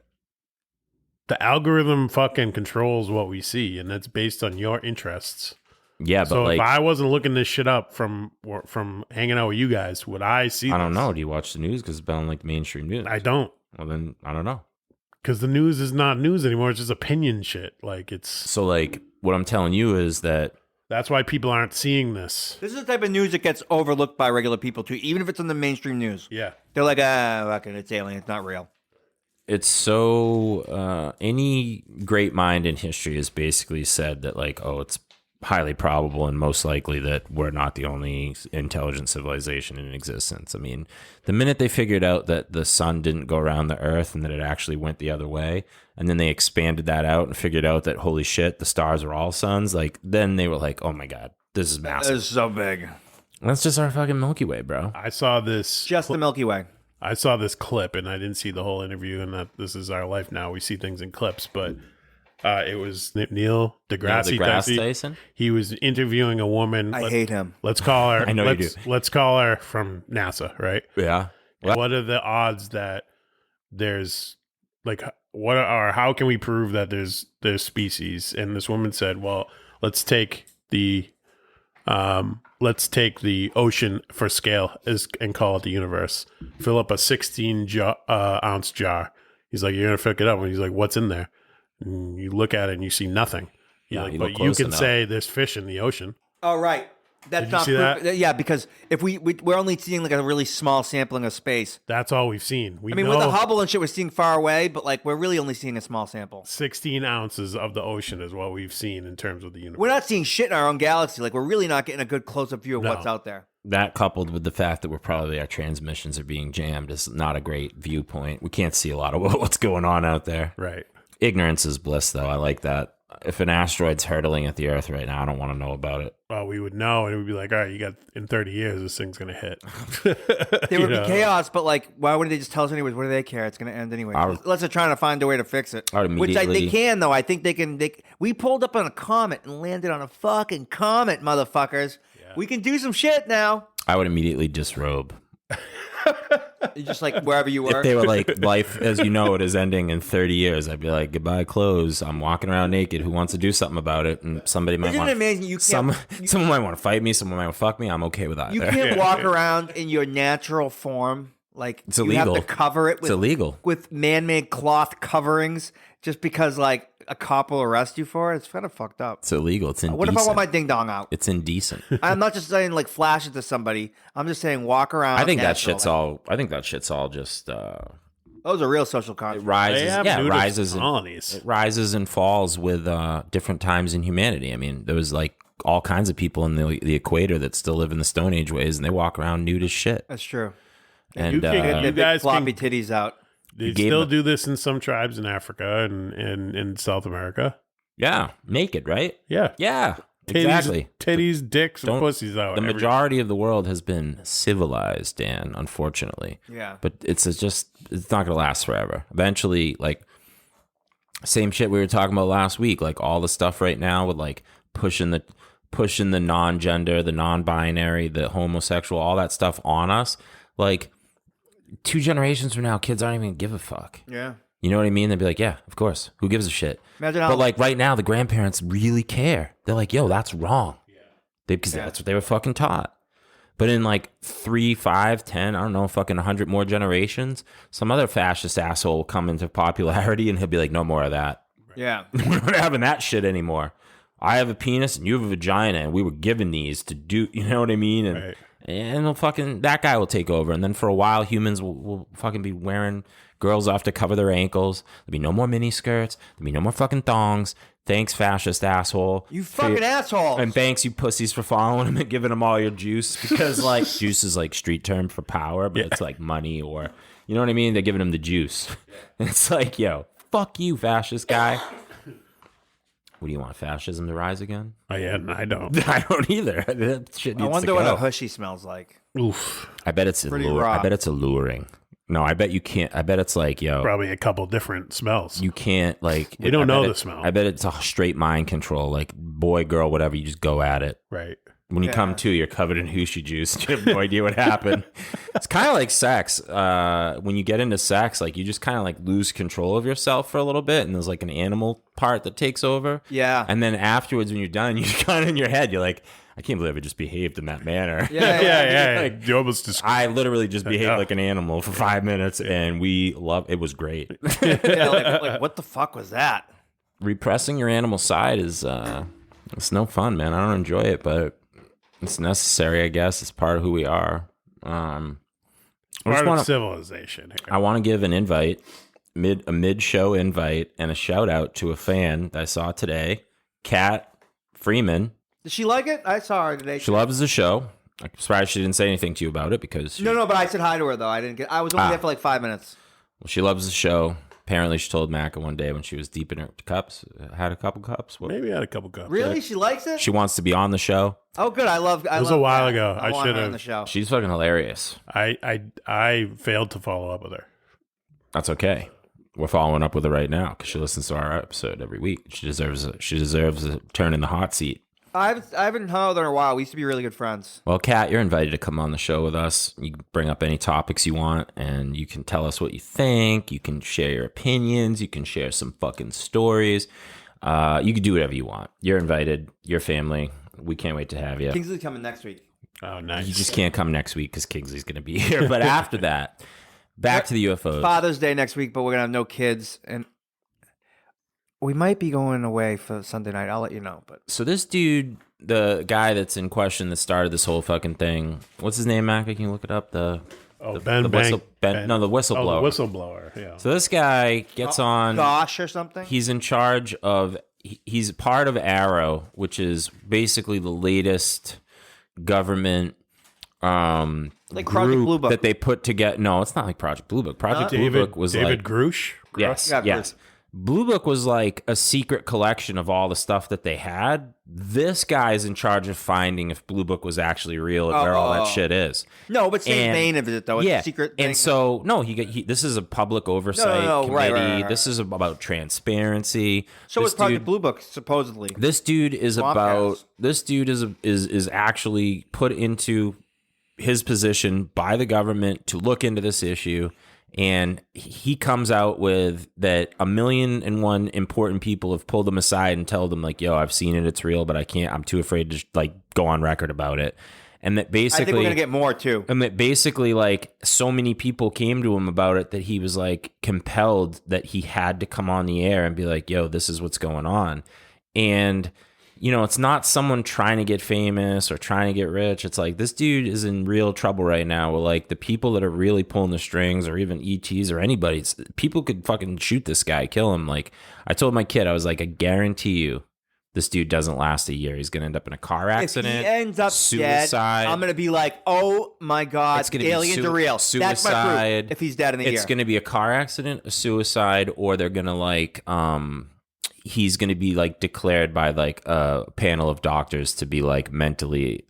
The algorithm fucking controls what we see, and that's based on your interests. Yeah, but so if I wasn't looking this shit up from hanging out with you guys, would I see I don't know. Do you watch the news? Because it's been on like mainstream news. I don't. Well, then I don't know. Because the news is not news anymore. It's just opinion shit. Like it's so. Like what I'm telling you is that's why people aren't seeing this. This is the type of news that gets overlooked by regular people too, even if it's in the mainstream news. Yeah, they're like, fucking, it's alien. It's not real. It's so. Any great mind in history has basically said that, like, it's highly probable and most likely that we're not the only intelligent civilization in existence. I mean, the minute they figured out that the sun didn't go around the earth and that it actually went the other way, and then they expanded that out and figured out that, holy shit, the stars are all suns, like, then they were like, oh my God, this is massive. It's so big. That's just our fucking Milky Way, bro. I saw this. Just the Milky Way. I saw this clip and I didn't see the whole interview, and that this is our life now. We see things in clips, but it was Neil deGrasse Tyson. He was interviewing a woman. I hate him. Let's call her. I know you do. Let's call her from NASA, right? Yeah. What are the odds that there's like how can we prove that there's species? And this woman said, "Well, let's take the ocean for scale and call it the universe. Fill up a 16 ounce jar." He's like, "You're gonna pick it up," and he's like, "What's in there?" And you look at it and you see nothing. But you can say there's fish in the ocean. Oh, right. That's Did you not see proof. that? Yeah, because if we're only seeing like a really small sampling of space. That's all we've seen. I mean, with the Hubble and shit, we're seeing far away, but like we're really only seeing a small sample. 16 ounces of the ocean is what we've seen in terms of the universe. We're not seeing shit in our own galaxy. Like we're really not getting a good close-up view of what's out there. That coupled with the fact that our transmissions are being jammed is not a great viewpoint. We can't see a lot of what's going on out there. Right. Ignorance is bliss, though. I like that. If an asteroid's hurtling at the Earth right now, I don't want to know about it. Well, we would know, and we'd be like, all right, you got in 30 years, this thing's going to hit. There would be chaos, but like, why wouldn't they just tell us anyways? What do they care? It's going to end anyway. Unless they're trying to find a way to fix it. Which they can, though. I think they can. We pulled up on a comet and landed on a fucking comet, motherfuckers. Yeah. We can do some shit now. I would immediately disrobe. Just like wherever you were. If they were like, life as you know it is ending in 30 years, I'd be like, goodbye clothes. I'm walking around naked. Who wants to do something about it? And somebody might want. Amazing? You can't, someone might want to fight me. Someone might want to fuck me. I'm okay with that. You can't walk around in your natural form. Like it's illegal. You have to cover it. With, it's illegal with man-made cloth coverings, just because like a cop will arrest you for it. It's kind of fucked up. It's illegal. It's indecent. What if I want my ding dong out? It's indecent. I'm not just saying like flash it to somebody. I'm just saying walk around. I think that shit's all just. Those are real social contracts. It rises and falls with different times in humanity. I mean, there was like all kinds of people in the equator that still live in the Stone Age ways, and they walk around nude as shit. That's true. And you guys floppy titties out. They still do this in some tribes in Africa and in South America. Yeah, naked, right? Yeah, exactly. Titties, dicks, and pussies out. The majority of the world has been civilized, Dan. Unfortunately, yeah. But it's not going to last forever. Eventually, like same shit we were talking about last week. Like all the stuff right now with like pushing the non-gender, the non-binary, the homosexual, all that stuff on us. Like 2 generations from now, kids aren't even gonna give a fuck. Yeah. You know what I mean? They'd be like, yeah, of course. Who gives a shit? But like right now, the grandparents really care. They're like, yo, that's wrong. Because that's what they were fucking taught. But in like 3, 5, 10, I don't know, fucking 100 more generations, some other fascist asshole will come into popularity and he'll be like, no more of that. Yeah. We're not having that shit anymore. I have a penis and you have a vagina and we were given these to do, you know what I mean? And right. And that guy will take over. And then for a while, humans will fucking be wearing girls off to cover their ankles. There'll be no more mini skirts. There'll be no more fucking thongs. Thanks, fascist asshole. You fucking asshole. And thanks, you pussies, for following him and giving him all your juice. Because, like, juice is like street term for power, but it's like money or, you know what I mean? They're giving him the juice. And it's like, yo, fuck you, fascist guy. What do you want, fascism to rise again? I don't. I don't either. That shit needs I wonder what a hushy smells like. Oof. I bet it's I bet it's alluring. No, I bet you can't. I bet it's like, yo. Probably a couple different smells. You can't, like. We don't know the smell. I bet it's a straight mind control. Like, boy, girl, whatever, you just go at it. Right. When you come to, you're covered in hoochie juice. You have no idea what happened. It's kind of like sex. When you get into sex, like you just kind of like lose control of yourself for a little bit, and there's like an animal part that takes over. Yeah. And then afterwards, when you're done, you kind of in your head, you're like, I can't believe I just behaved in that manner. Yeah. Like, you almost just. I literally just behaved like an animal for 5 minutes, and it was great. Like what the fuck was that? Repressing your animal side is it's no fun, man. I don't enjoy it, but it's necessary, I guess. It's part of who we are. Part of civilization. I want to give an invite, a mid-show invite, and a shout out to a fan that I saw today, Kat Freeman. Did she like it? I saw her today. She loves the show. I'm surprised she didn't say anything to you about it because No, but I said hi to her though. I was only there for like 5 minutes. Well, she loves the show. Apparently, she told Macca one day when she was deep in her cups, had a couple cups. Maybe had a couple cups. Really? She likes it? She wants to be on the show. Oh, good. It was a while ago. I should have on the show. She's fucking hilarious. I failed to follow up with her. That's okay. We're following up with her right now because she listens to our episode every week. She deserves a turn in the hot seat. I haven't hung out with her in a while. We used to be really good friends. Well, Kat, you're invited to come on the show with us. You can bring up any topics you want, and you can tell us what you think. You can share your opinions. You can share some fucking stories. You can do whatever you want. You're invited. Your family. We can't wait to have you. Kingsley's coming next week. Oh, nice. You just can't come next week because Kingsley's going to be here. But after that, back to the UFOs. Father's Day next week, but we're going to have no kids, and we might be going away for Sunday night. I'll let you know. But so this dude the guy that's in question that started this whole fucking thing. What's his name, Mac? Can you look it up? The Ben. No, the whistleblower. Oh, the whistleblower. Yeah. So this guy gets on. Gosh, or something. He's in charge of. He's part of Arrow, which is basically the latest government like Project group Blue Book that they put together. No, it's not like Project Blue Book. Project Blue David, Book was David like Grusch. yes, Yeah, yes. Blue Book was like a secret collection of all the stuff that they had. This guy's in charge of finding if Blue Book was actually real and where all that shit is. No, but same And- vein of it though. It's a secret thing. And so no, this is a public oversight No, committee. right. This is about transparency. So this is Project dude- Blue Book supposedly. This dude is Swamp about. House. This dude is actually put into his position by the government to look into this issue. And he comes out with that 1,000,001 important people have pulled him aside and told him like, yo, I've seen it. It's real, but I'm too afraid to like go on record about it. And that basically, I think we're going to get more too. and that basically like so many people came to him about it that he was like compelled that he had to come on the air and be like, yo, this is what's going on. And you know, it's not someone trying to get famous or trying to get rich. It's like this dude is in real trouble right now with like the people that are really pulling the strings or even ETs or anybody. People could fucking shoot this guy, kill him. Like I told my kid, I was like, I guarantee you this dude doesn't last a year. He's going to end up in a car accident. If he ends up suicide. dead, I'm going to be like, oh my God, It's gonna aliens be are real. That's my suicide. proof if he's dead in a year. It's going to be a car accident, a suicide, or they're going to like, he's going to be like declared by like a panel of doctors to be like mentally,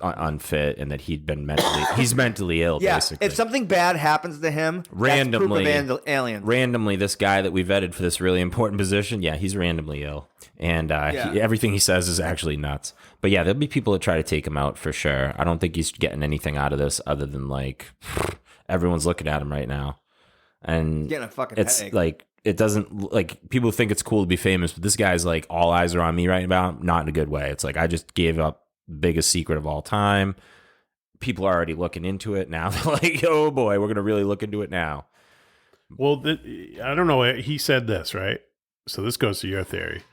unfit, and that he's mentally ill. Yeah, basically. if something bad happens to him, Randomly- that's proof of aliens. Randomly, this guy that we vetted for this really important position, yeah, he's randomly ill, and everything he says is actually nuts. But yeah, there'll be people that try to take him out for sure. I don't think he's getting anything out of this other than like everyone's looking at him right now, and Getting a fucking it's headache. like. It doesn't like people think it's cool to be famous, but this guy's like all eyes are on me right now, not in a good way. It's like I just gave up the biggest secret of all time. People are already looking into it now. They're like, oh boy, we're gonna really look into it now. Well, I don't know. He said this, right? So this goes to your theory.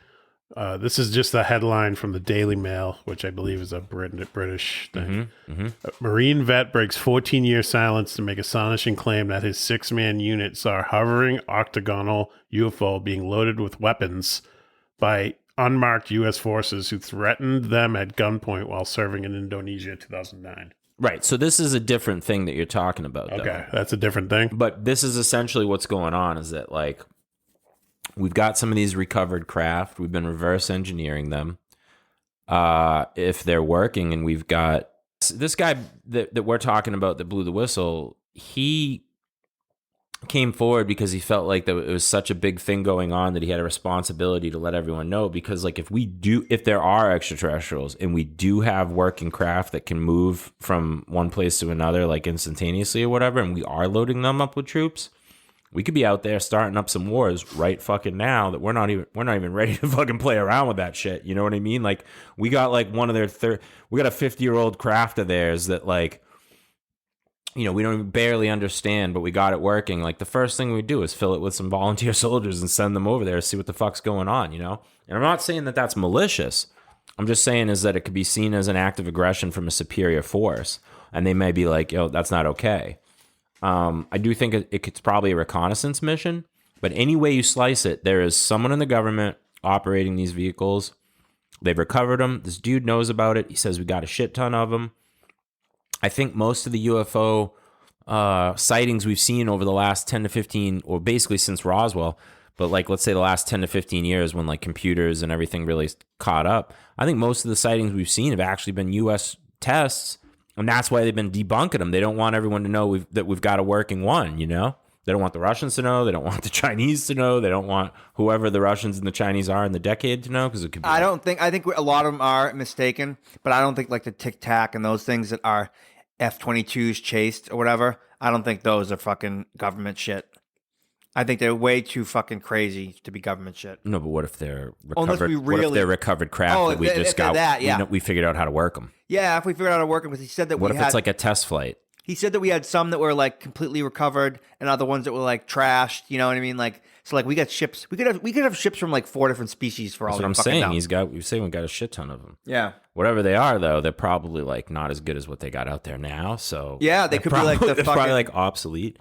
This is just a headline from the Daily Mail, which I believe is a British thing. A Marine vet breaks 14-year silence to make astonishing claim that his 6-man unit saw a hovering octagonal UFO being loaded with weapons by unmarked U.S. forces who threatened them at gunpoint while serving in Indonesia in 2009. Right. So this is a different thing that you're talking about. Okay, that's a different thing. But this is essentially what's going on is that like we've got some of these recovered craft. We've been reverse engineering them. If they're working, and we've got this guy that we're talking about that blew the whistle, he came forward because he felt like that it was such a big thing going on that he had a responsibility to let everyone know. Because like if there are extraterrestrials and we do have working craft that can move from one place to another like instantaneously or whatever, and we are loading them up with troops, we could be out there starting up some wars right fucking now that we're not even ready to fucking play around with that shit. You know what I mean? Like we got like one of their we got a 50-year-old craft of theirs that like, you know, we don't even barely understand, but we got it working. Like the first thing we do is fill it with some volunteer soldiers and send them over there to see what the fuck's going on, you know? And I'm not saying that that's malicious. I'm just saying is that it could be seen as an act of aggression from a superior force. And they may be like, yo, that's not okay. I do think it's probably a reconnaissance mission, but any way you slice it, there is someone in the government operating these vehicles. They've recovered them. This dude knows about it. He says we got a shit ton of them. I think most of the UFO sightings we've seen over the last 10 to 15, or basically since Roswell, but like let's say the last 10 to 15 years when like computers and everything really caught up, I think most of the sightings we've seen have actually been U.S. tests. And that's why they've been debunking them. They don't want everyone to know that we've got a working one, you know? They don't want the Russians to know. They don't want the Chinese to know. They don't want whoever the Russians and the Chinese are in the decade to know, because it could be... I think a lot of them are mistaken, but I don't think like the Tic Tac and those things that are F-22s chased or whatever, I don't think those are fucking government shit. I think they're way too fucking crazy to be government shit. No, but what if they're Unless recovered? we What if really- they're recovered craft Oh, that we if just they're got? that, yeah. We figured out how to work them. Yeah, if we figured out how to work them, because he said that What if it's like a test flight? He said that we had some that were like completely recovered and other ones that were like trashed. You know what I mean? Like So like we got ships. We could have ships from like 4 different species for all. That's what I'm fucking saying. know. You're saying we got a shit ton of them. Yeah. Whatever they are, though, they're probably like not as good as what they got out there now. So Yeah, they could be like the they're fucking probably like obsolete.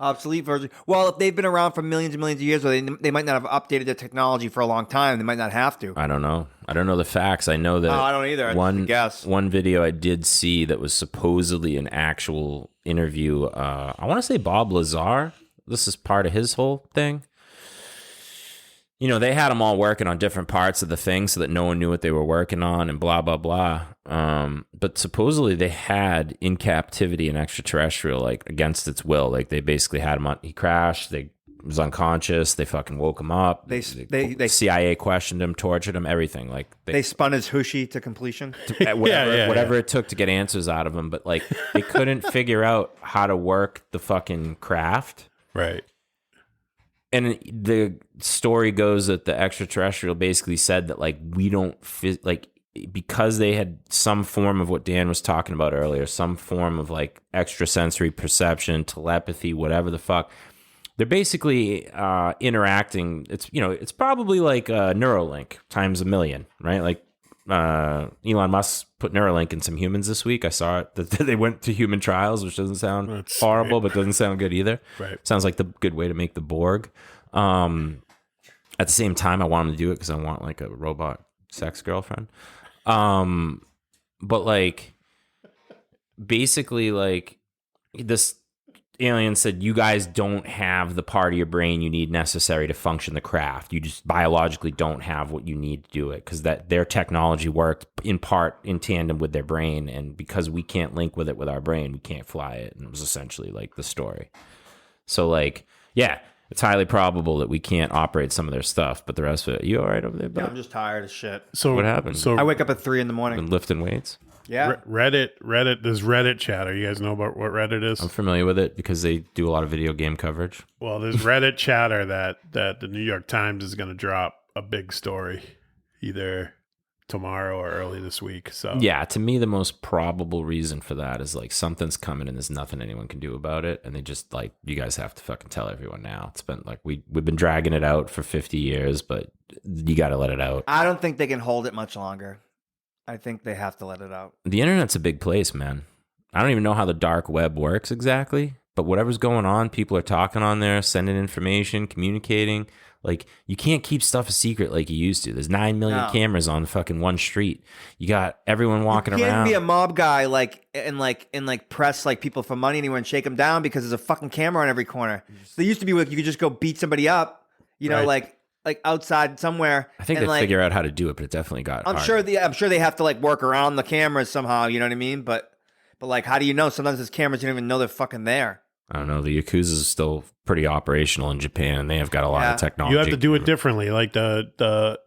version. Well, if they've been around for millions and millions of years, or they might not have updated their technology for a long time. They might not have to. I don't know. I don't know the facts. I know that. I don't either. I guess. One video I did see that was supposedly an actual interview. I want to say Bob Lazar. This is part of his whole thing. You know, they had them all working on different parts of the thing so that no one knew what they were working on and blah, blah, blah. But supposedly they had in captivity an extraterrestrial, like against its will. Like they basically had him on, he crashed, they was unconscious, they fucking woke him up. They CIA questioned him, tortured him, everything. Like they spun his hushy to completion. Whatever it took to get answers out of him. But like they couldn't figure out how to work the fucking craft. Right. And the story goes that the extraterrestrial basically said that like we don't like because they had some form of what Dan was talking about earlier, some form of like extrasensory perception, telepathy, whatever the fuck. They're basically interacting. It's probably like Neuralink times a million, right? Like Elon Musk put Neuralink in some humans this week. I saw it that they went to human trials, which doesn't sound horrible, but doesn't sound good either. Right. Sounds like the good way to make the Borg. At the same time, I want him to do it because I want like a robot sex girlfriend. But like, basically, like this alien said, you guys don't have the part of your brain you need necessary to function the craft. You just biologically don't have what you need to do it because that their technology worked in part in tandem with their brain, and because we can't link with it with our brain, we can't fly it. And it was essentially like the story. So like, yeah, it's highly probable that we can't operate some of their stuff, but the rest of it, you all right over there, bud? Yeah, I'm just tired as shit. So what happened? So I wake up at 3 a.m. Been lifting weights? Yeah. Reddit. There's Reddit chatter. You guys know about what Reddit is? I'm familiar with it because they do a lot of video game coverage. Well, there's Reddit chatter that the New York Times is going to drop a big story either tomorrow or early this week. So yeah, to me, the most probable reason for that is like something's coming and there's nothing anyone can do about it, and they just like, you guys have to fucking tell everyone now. It's been like we've been dragging it out for 50 years, but you got to let it out. I don't think they can hold it much longer. I think they have to let it out. The internet's a big place, man. I don't even know how the dark web works exactly, but whatever's going on, people are talking on there, sending information, communicating. Like, you can't keep stuff a secret like you used to. There's 9 million cameras on fucking one street. You got everyone walking around. You can't be a mob guy and press like people for money anywhere and shake them down because there's a fucking camera on every corner. So they used to be like you could just go beat somebody up, you know, Right. like outside somewhere. I think they figure out how to do it, but it definitely got I'm hard. sure they have to like work around the cameras somehow, you know what I mean? But like, how do you know? Sometimes there's cameras you don't even know they're fucking there. I don't know. The Yakuza is still pretty operational in Japan, and they have got a lot of technology. you have to do it differently. Like the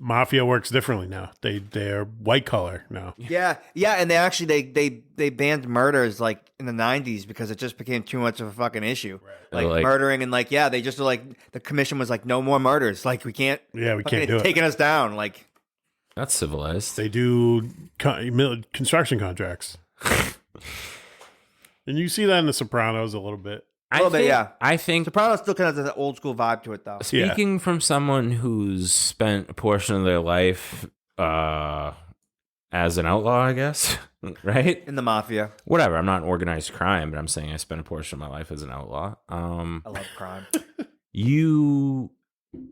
mafia works differently now. They're white collar now. Yeah, and they actually they banned murders like in the 90s because it just became too much of a fucking issue. Right. Like murdering and like they just like the commission was like no more murders. Like we can't. Yeah, we can't do it. Taking us down. Like that's civilized. They do construction contracts. And you see that in The Sopranos a little bit. I think Sopranos still kind of has an old school vibe to it, though. Speaking from someone who's spent a portion of their life as an outlaw, I guess, right? In the mafia. Whatever. I'm not organized crime, but I'm saying I spent a portion of my life as an outlaw. I love crime. You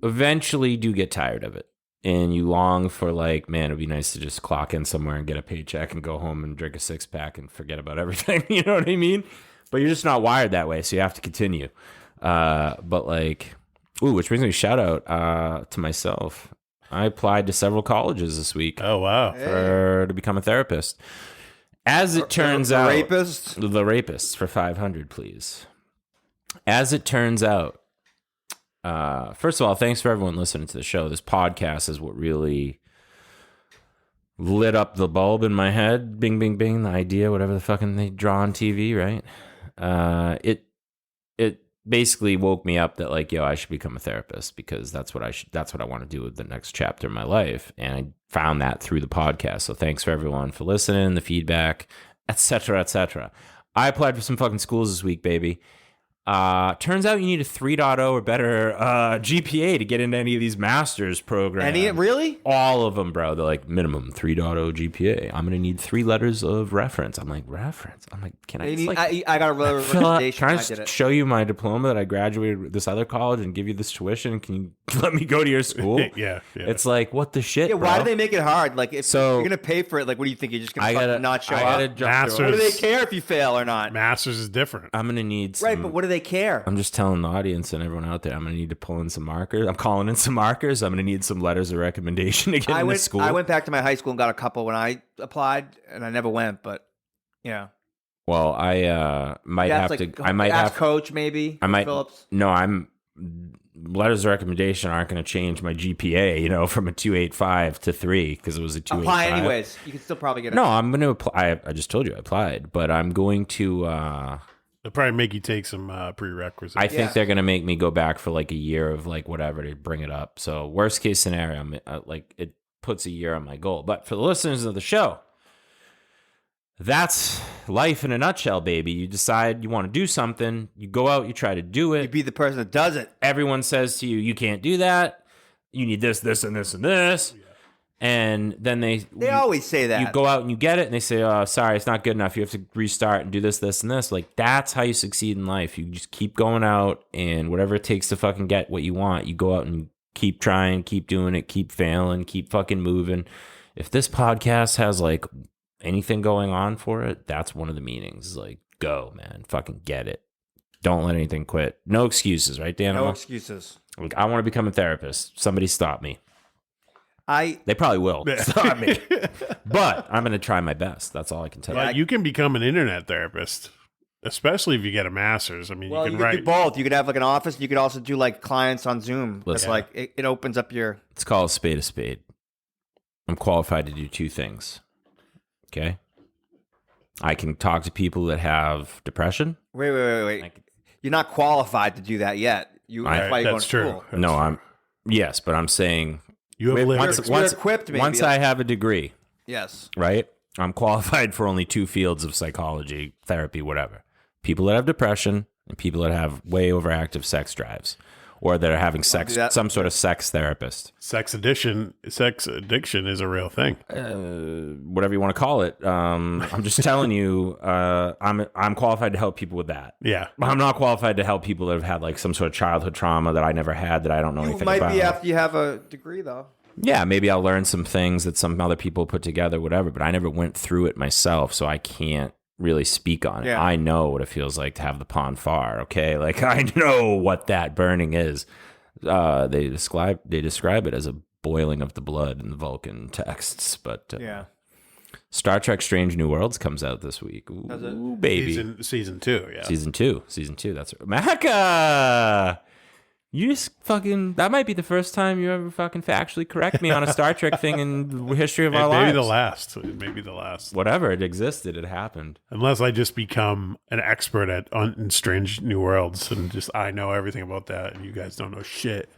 eventually do get tired of it. And you long for like, man, it'd be nice to just clock in somewhere and get a paycheck and go home and drink a 6-pack and forget about everything. You know what I mean? But you're just not wired that way, so you have to continue. But like, which brings me shout out to myself. I applied to several colleges this week. Oh wow! To become a therapist. As it turns out, the rapists for $500, please. As it turns out. First of all, thanks for everyone listening to the show. This podcast is what really lit up the bulb in my head. Bing, bing, bing. The idea, whatever the fucking they draw on TV, right? It basically woke me up that like, yo, I should become a therapist because that's what I want to do with the next chapter of my life. And I found that through the podcast. So thanks for everyone for listening, the feedback, etc., etc. I applied for some fucking schools this week, baby. Turns out you need a 3.0 or better GPA to get into any of these master's programs. Really? All of them, bro. They're like minimum 3.0 GPA. I'm gonna need 3 letters of reference. I'm like, reference? I'm like, can I just like I got a recommendation. can I I did just it. show you my diploma that I graduated with this other college and give you this tuition? Can you let me go to your school? Yeah. It's like, what the shit, Yeah, bro? why do they make it hard? Like, if So- you're gonna pay for it, like, what do you think? You're just gonna fucking not show I gotta up? jump Masters- through What it. do they care if you fail or not? Masters is different. I'm gonna need some, Right, but what do they care? I'm just telling the audience and everyone out there, I'm going to need to pull in some markers. I'm calling in some markers. I'm going to need some letters of recommendation to get into school. I went back to my high school and got a couple when I applied, and I never went. But yeah, Well, I might yeah, have like, to. I might ask have. Coach maybe. I might. Phillips. No, I'm. Letters of recommendation aren't going to change my GPA. From a 2.85 to 3 because it was a 2.85. Apply anyways. You can still probably get it. No, I'm going to apply. I just told you I applied, but I'm going to. They'll probably make you take some prerequisites. I think Yeah. they're going to make me go back for like a year of like whatever to bring it up. So worst case scenario, like it puts a year on my goal. But for the listeners of the show, that's life in a nutshell, baby. You decide you want to do something, you go out, you try to do You it. be the person that does it. Everyone says to you, you can't do that. You need this, this, and this, and this. And then They you, always say that. you go out and you get it, and they say, "Oh, sorry, it's not good enough. You have to restart and do this, this, and this." Like that's how you succeed in life. You just keep going out, and whatever it takes to fucking get what you want, you go out and keep trying, keep doing it, keep failing, keep fucking moving. If this podcast has like anything going on for it, that's one of the meanings. Is like, go, man, fucking get it. Don't let anything quit. No excuses, right, Dan? no excuses. Like, I want to become a therapist. Somebody stop me. They probably will stop me, but I'm going to try my best. That's all I can tell you. Well, you can become an internet therapist, especially if you get a master's. I mean, Well, you you can could do write. both. You could have like an office. You could also do like clients on Zoom. It's Listen. like it opens up your. Let's call a spade a spade. I'm qualified to do 2 things. Okay. I can talk to people that have depression. Wait. You're not qualified to do that yet. That's why you're going That's to true. school. No, yes, but I'm saying You have lived. You're equipped, maybe. once I have a degree, Yes. right? I'm qualified for only 2 fields of psychology, therapy, whatever. People that have depression and people that have way overactive sex drives or that are having sex, do that. some sort of sex therapist. Sex addiction is a real thing. Whatever you want to call it. I'm just telling you, I'm qualified to help people with that. Yeah. I'm not qualified to help people that have had like some sort of childhood trauma that I never had that I don't know You anything might about. be after you have a degree, though. Yeah, maybe I'll learn some things that some other people put together, whatever, but I never went through it myself, so I can't really speak on it. Yeah. I know what it feels like to have the pond fire, okay? Like I know what that burning is. They describe it as a boiling of the blood in the Vulcan texts, but Yeah. Star Trek Strange New Worlds comes out this week. Ooh, Does it? baby. Season 2, yeah. Season two. That's right. Macca! You just fucking... That might be the first time you ever fucking factually correct me on a Star Trek thing in the history of our lives. Maybe the last. Whatever. It existed. It happened. Unless I just become an expert in Strange New Worlds and just I know everything about that and you guys don't know shit.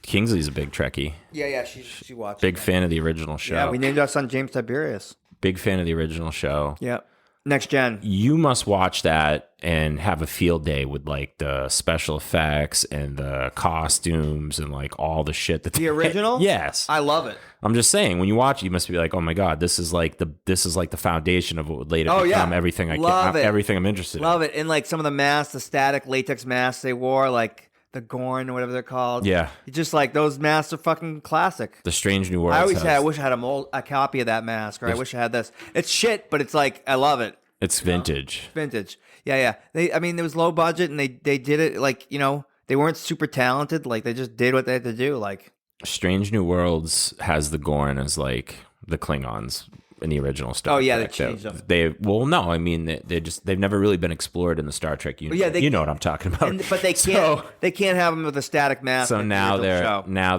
Kingsley's a big Trekkie. Yeah. She watched. Big fan of the original show. Yeah, we named our son James Tiberius. Big fan of the original show. Yeah. Next gen. You must watch that and have a field day with like the special effects and the costumes and like all the shit that The original? Yes. I love it. I'm just saying, when you watch it, you must be like, "Oh my god, this is like the foundation of what would later Oh, become yeah. everything Love it. everything I'm interested Love it. And like some of the masks, the static latex masks they wore, like the Gorn or whatever they're called. in." Yeah, Just like those masks are fucking classic. the Strange New Worlds. I wish I had a copy of that mask, or I wish I had this. It's shit, but it's like I love it. It's vintage. Vintage. Yeah. I mean, it was low budget, and they did it like they weren't super talented. Like they just did what they had to do. Like Strange New Worlds has the Gorn as like the Klingons in the original Star Oh, yeah, Trek. they changed them. I mean, they've never really been explored in the Star Trek universe. yeah, you know what I'm talking about. but they can't have them with a static mask. So in the now original show.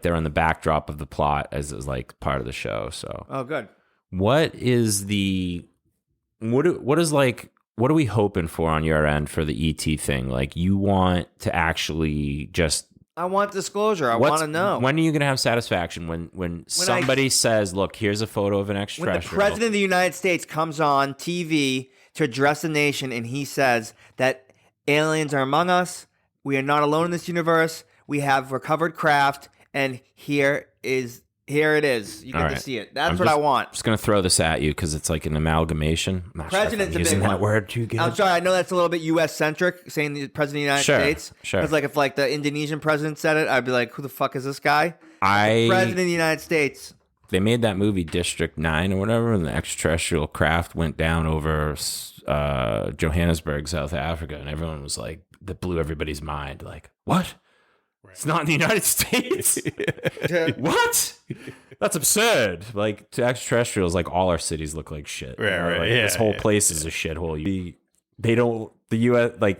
they're on the backdrop of the plot as like part of the show. So Oh, good. what are we hoping for on your end for the ET thing? Like, you want to actually just I want disclosure. I want to know. when are you going to have satisfaction when somebody says, "Look, here's a photo of an When the extraterrestrial." president of the United States comes on TV to address the nation and he says that aliens are among us. We are not alone in this universe. We have recovered craft, and here it is. You get to see it. That's what I want. I'm just going to throw this at you because it's like an amalgamation. I'm not President's sure if I'm a big using that one. word too good. I'm sorry. I know that's a little bit U.S. centric, saying the president of the United States. Sure. Because like if like the Indonesian president said it, I'd be like, who the fuck is this guy? The president of the United States. They made that movie District 9 or whatever, and the extraterrestrial craft went down over Johannesburg, South Africa, and everyone was like, that blew everybody's mind. Like, what? Right. It's not in the United States. What? That's absurd. Like, to extraterrestrials, like, all our cities look like shit. Right. Like, this whole place is a shithole. They don't, the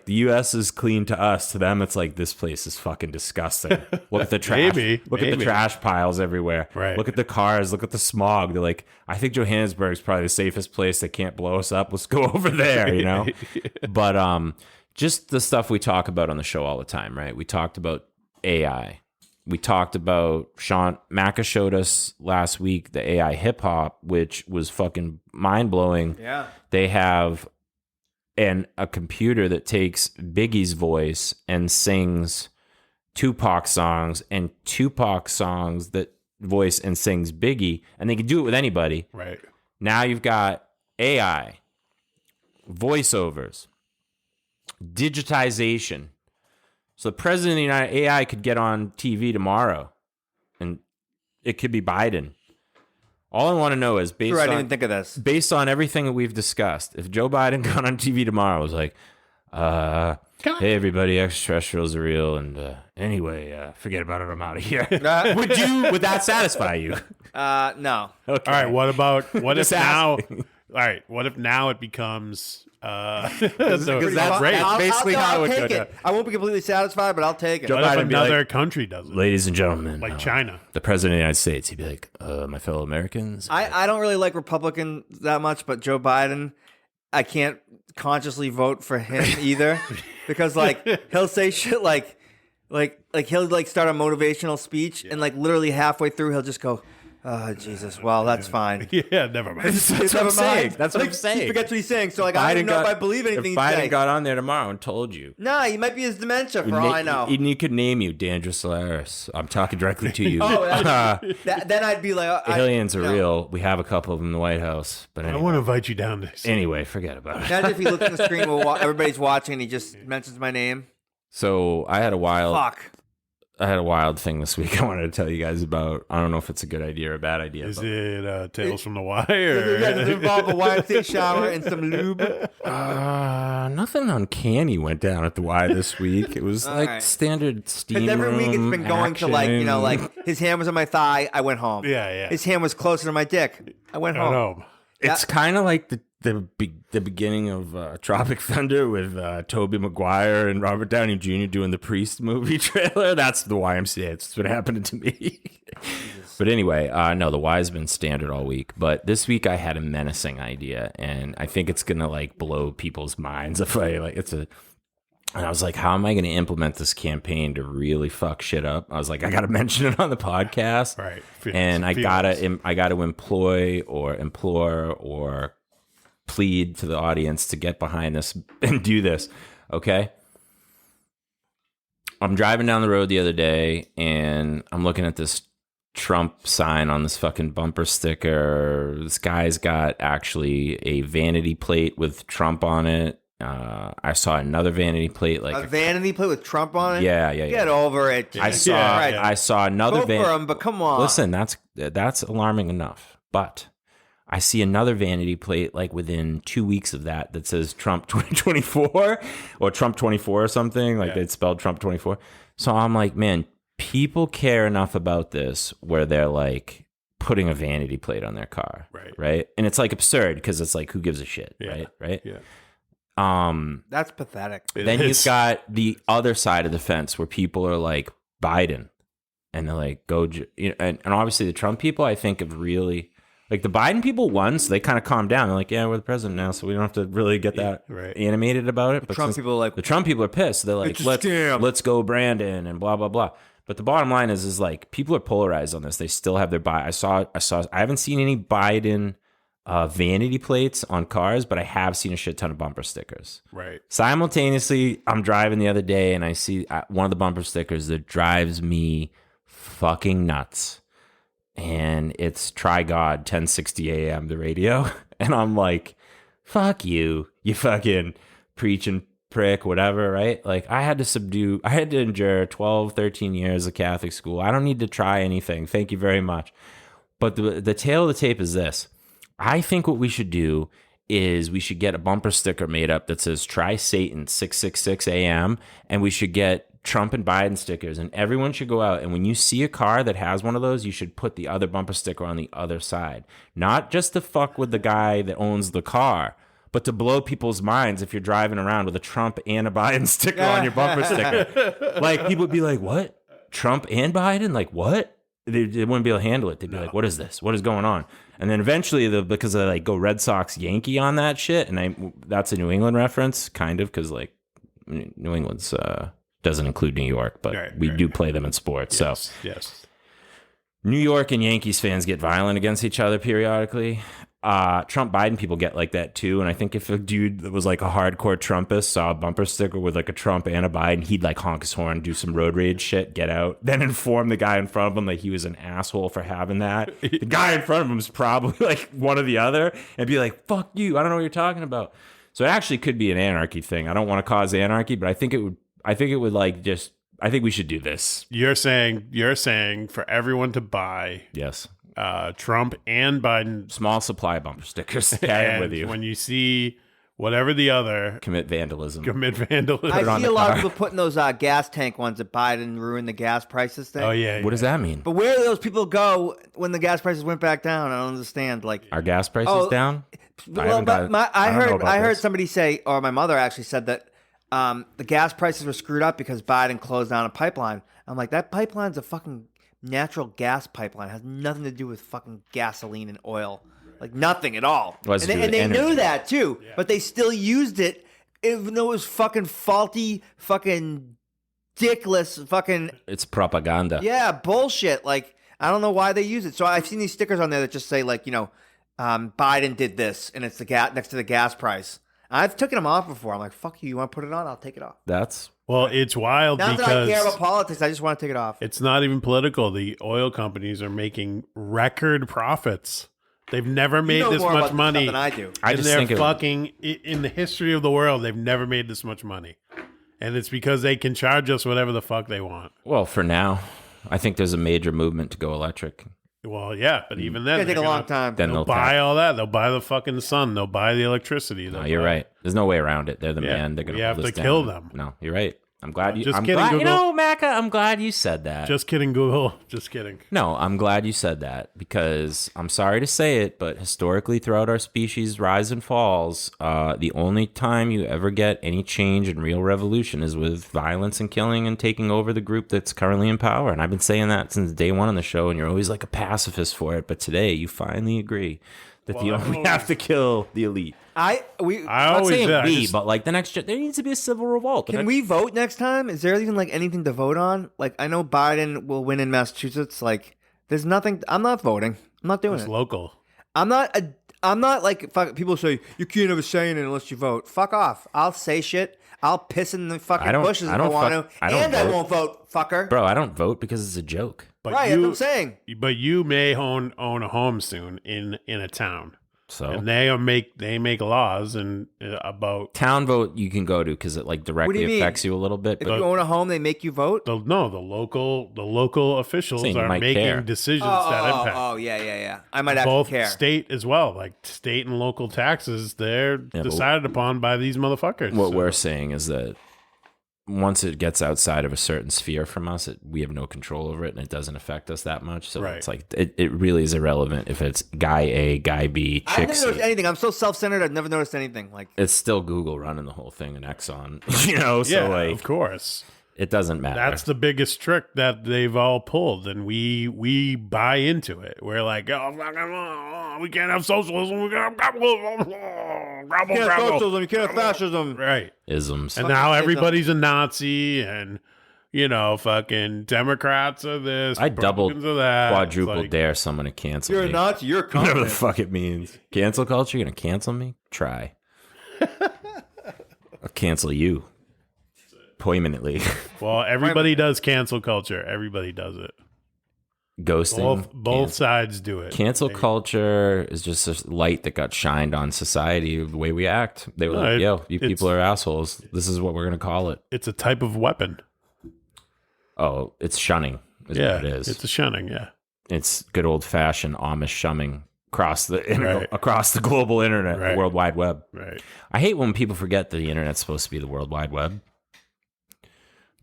U.S. is clean to us. To them, it's like, this place is fucking disgusting. Look at the trash. Look at the trash piles everywhere. Right. Look at the cars. Look at the smog. They're like, I think Johannesburg is probably the safest place. They can't blow us up. Let's go over there, you know? But just the stuff we talk about on the show all the time, right? We talked about AI. We talked about Sean Macca showed us last week the AI hip hop, which was fucking mind blowing. Yeah. They have a computer that takes Biggie's voice and sings Tupac songs, and Tupac songs that voice and sings Biggie, and they can do it with anybody. Right. Now you've got AI, voiceovers, digitization. So the president of the United AI could get on TV tomorrow, and it could be Biden. All I want to know is I didn't even think of this. Based on everything that we've discussed, if Joe Biden got on TV tomorrow, was like, hey everybody, extraterrestrials are real, and anyway, forget about it, I'm out of here. Would that satisfy you? No. Okay. All right. What if Just now? asking. All right. What if now it becomes? Because so, that's great. basically how it would take go it. I won't be completely satisfied, but I'll take it. Joe What if Biden be another like, country does it? ladies and gentlemen, Like China. the president of the United States, he'd be like, my fellow Americans. I don't really like Republicans that much, but Joe Biden, I can't consciously vote for him either because like he'll say shit like he'll like start a motivational speech and like literally halfway through he'll just go, oh Jesus, well that's fine. Yeah, never mind. That's what I'm saying. That's what I'm saying. He forgets what he's saying. So like I don't know if I believe anything If he's Biden saying. got on there tomorrow and told you. Nah, he might be his dementia for all I know. And you could name you Dandra Solaris. I'm talking directly to you. Then I'd be like, Aliens are real. We have a couple of them in the White House. But I anyway, want to invite you down this. anyway, forget about it. Imagine if he looks at the screen while everybody's watching and he just mentions my name. So I had a wild thing this week I wanted to tell you guys about. I don't know if it's a good idea or a bad idea. Is but, it Tales from the Wire? Does it involve a YMCA shower and some lube? nothing uncanny went down at the Y this week. It was like right. standard steam Because every week it's room been going to like, you know, action. like his hand was on my thigh, I went home. Yeah. His hand was closer to my dick, I went I home. don't know. It's kind of like the beginning of Tropic Thunder with Tobey Maguire and Robert Downey Jr. doing the Priest movie trailer. That's the YMCA. That's what happened to me. But anyway, no, the Y's been standard all week. But this week I had a menacing idea, and I think it's gonna like blow people's minds. If I like, and I was like, how am I going to implement this campaign to really fuck shit up? I was like, I got to mention it on the podcast, Right. and I gotta employ or implore or plead to the audience to get behind this and do this. Okay. I'm driving down the road the other day and I'm looking at this Trump sign on this fucking bumper sticker. This guy's got actually a vanity plate with Trump on it. I saw another vanity plate, like A vanity plate with Trump on it? Yeah. Get over it. I saw another Vote for him, but come on. Listen, that's alarming enough. But I see another vanity plate like within 2 weeks of that says Trump 2024 or Trump 24 or something. Like it's spelled Trump 24. So I'm like, man, people care enough about this where they're like putting a vanity plate on their car. Right. And it's like absurd because it's like, who gives a shit? Right. Yeah. That's pathetic. Then you've got the other side of the fence where people are like Biden and they're like, and obviously the Trump people, I think, have really, like the Biden people won, so they kind of calmed down. They're like, yeah, we're the president now, so we don't have to really get that animated about it. But Trump people are like, the Trump people are pissed. They're like, let's go Brandon and blah, blah, blah. But the bottom line is like people are polarized on this. They still have their I haven't seen any Biden vanity plates on cars, but I have seen a shit ton of bumper stickers. Right. Simultaneously, I'm driving the other day and I see one of the bumper stickers that drives me fucking nuts. And it's Try God 1060 AM, the radio. And I'm like, fuck you, you fucking preaching prick, whatever, right? Like I had to endure 12, 13 years of Catholic school. I don't need to try anything. Thank you very much. But the tail of the tape is this. I think what we should do is we should get a bumper sticker made up that says Try Satan 666 AM, and we should get Trump and Biden stickers, and everyone should go out, and when you see a car that has one of those, you should put the other bumper sticker on the other side. Not just to fuck with the guy that owns the car, but to blow people's minds if you're driving around with a Trump and a Biden sticker on your bumper sticker. Like, people would be like, what? Trump and Biden? Like, what? They wouldn't be able to handle it. They'd be like, what is this? What is going on? And then eventually, because they like go Red Sox Yankee on that shit, and that's a New England reference, kind of, because like New England's doesn't include New York, but we do play them in sports. Yes, so yes. New York and Yankees fans get violent against each other periodically. Trump Biden people get like that too. And I think if a dude that was like a hardcore Trumpist saw a bumper sticker with like a Trump and a Biden, he'd like honk his horn, do some road rage shit, get out, then inform the guy in front of him that he was an asshole for having that. The guy in front of him is probably like one or the other, and be like, fuck you, I don't know what you're talking about. So it actually could be an anarchy thing. I don't want to cause anarchy, but I think it would like just, I think we should do this. You're saying for everyone to buy Yes. Trump and Biden Small supply of bumper stickers. Carry them with you. when you see whatever the other Commit vandalism. I see a lot of people putting those gas tank ones that Biden ruined the gas prices thing. Oh yeah. What does that mean? But where do those people go when the gas prices went back down? I don't understand. Like, Are gas prices down? well, I heard somebody say, or my mother actually said that the gas prices were screwed up because Biden closed down a pipeline. I'm like, that pipeline's a fucking natural gas pipeline. It has nothing to do with fucking gasoline and oil. Like, nothing at all. And they knew that, too. Yeah. But they still used it, even though it was fucking faulty, fucking dickless, fucking... It's propaganda. Yeah, bullshit. Like, I don't know why they use it. So I've seen these stickers on there that just say, like, Biden did this, and it's the next to the gas price. I've taken them off before. I'm like, fuck you. You want to put it on? I'll take it off. Well, it's wild not because... Not that I care about politics. I just want to take it off. It's not even political. The oil companies are making record profits. They've never made this much money. Than I do. I just think in the history of the world, they've never made this much money. And it's because they can charge us whatever the fuck they want. Well, for now, I think there's a major movement to go electric. Well, yeah, but even then, it's going to take a long time. Then they'll buy all that. They'll buy the fucking sun. They'll buy the electricity. No, you're right. There's no way around it. They're the man. They're going to have to kill them. No, you're right. I'm glad you. I'm glad, Google. Macca, I'm glad you said that. Just kidding, Google. Just kidding. No, I'm glad you said that because I'm sorry to say it, but historically throughout our species' rise and falls, the only time you ever get any change and real revolution is with violence and killing and taking over the group that's currently in power. And I've been saying that since day one on the show, and you're always like a pacifist for it. But today you finally agree that we have to kill the elite. I I'm not saying but like the next, there needs to be a civil revolt. Can we vote next time? Is there even like anything to vote on? Like, I know Biden will win in Massachusetts. Like, there's nothing. I'm not voting. I'm not doing it. It's local. I'm not like people say you can't have a say in it unless you vote. Fuck off. I'll say shit. I'll piss in the fucking bushes if I want to, and I won't vote, fucker. Bro, I don't vote because it's a joke. But right, that's what I'm saying. But you may own a home soon in a town. So and they make laws and about town vote you can go to because it like directly affects you a little bit. If you own a home, they make you vote. The local officials are making decisions that impact. Oh yeah. I might actually care. Both state as well, like state and local taxes. They're decided upon by these motherfuckers. What we're saying is that once it gets outside of a certain sphere from us, we have no control over it, and it doesn't affect us that much. So it's like it really is irrelevant if it's guy A, guy B, chick C. I've never noticed anything. I'm so self-centered. I've never noticed anything. Like, it's still Google running the whole thing and Exxon, So like, of course, it doesn't matter. That's the biggest trick that they've all pulled, and we buy into it. We're like, we can't have socialism. We can't have capitalism. Socialism. You can't have fascism. Right. Isms. And now everybody's a Nazi, and fucking Democrats are this, I double, Republicans are that. quadruple It's like, dare someone to cancel You're me. not. You're Whatever the confident. fuck it means. Cancel culture? You're going to cancel me? Try. I'll cancel you. Permanently. Well, everybody does cancel culture. Everybody does it. Ghosting. Both sides do it. Cancel culture is just a light that got shined on society, the way we act. They were like, yo, you people are assholes. This is what we're going to call it. It's a type of weapon. Oh, it's shunning is Yeah, what it is. it's a shunning, yeah. It's good old-fashioned Amish shunning across the global internet, the World Wide Web. Right. I hate when people forget that the internet's supposed to be the World Wide Web.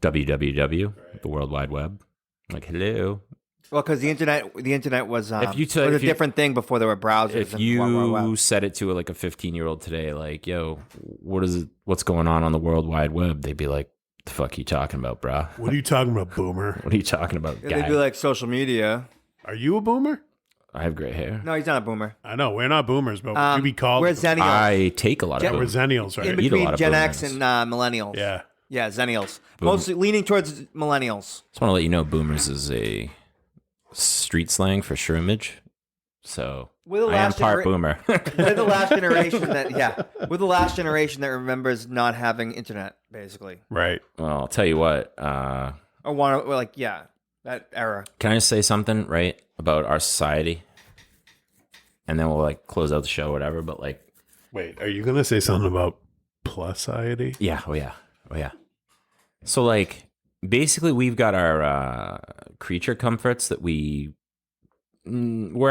www, the World Wide Web. Like, hello. Well, because the internet was was if a different thing before there were browsers. If and you said it to like a 15-year-old today, like, yo, what's going on the World Wide Web? They'd be like, the fuck are you talking about, brah? What are you talking about, boomer? What are you talking about, Yeah, guy? they'd be like social media. Are you a boomer? I have gray hair. No, he's not a boomer. I know, we're not boomers, but you be called. We're Zennials. I take a lot of We're boomers. Zennials, right? In Eat a lot between of Gen X boomers. and millennials. Yeah. Yeah, Zennials. Mostly leaning towards millennials. Just want to let you know, boomers is a street slang for shroomage. So We're the I am last part boomer. We're the last generation we're the last generation that remembers not having internet, basically. Right. Well, I'll tell you what. Or want to, that era. Can I just say something, right, about our society? And then we'll like close out the show, or whatever. But like, Wait, are you going to say something about plus society? yeah, oh yeah. So like, basically, we've got our creature comforts that we're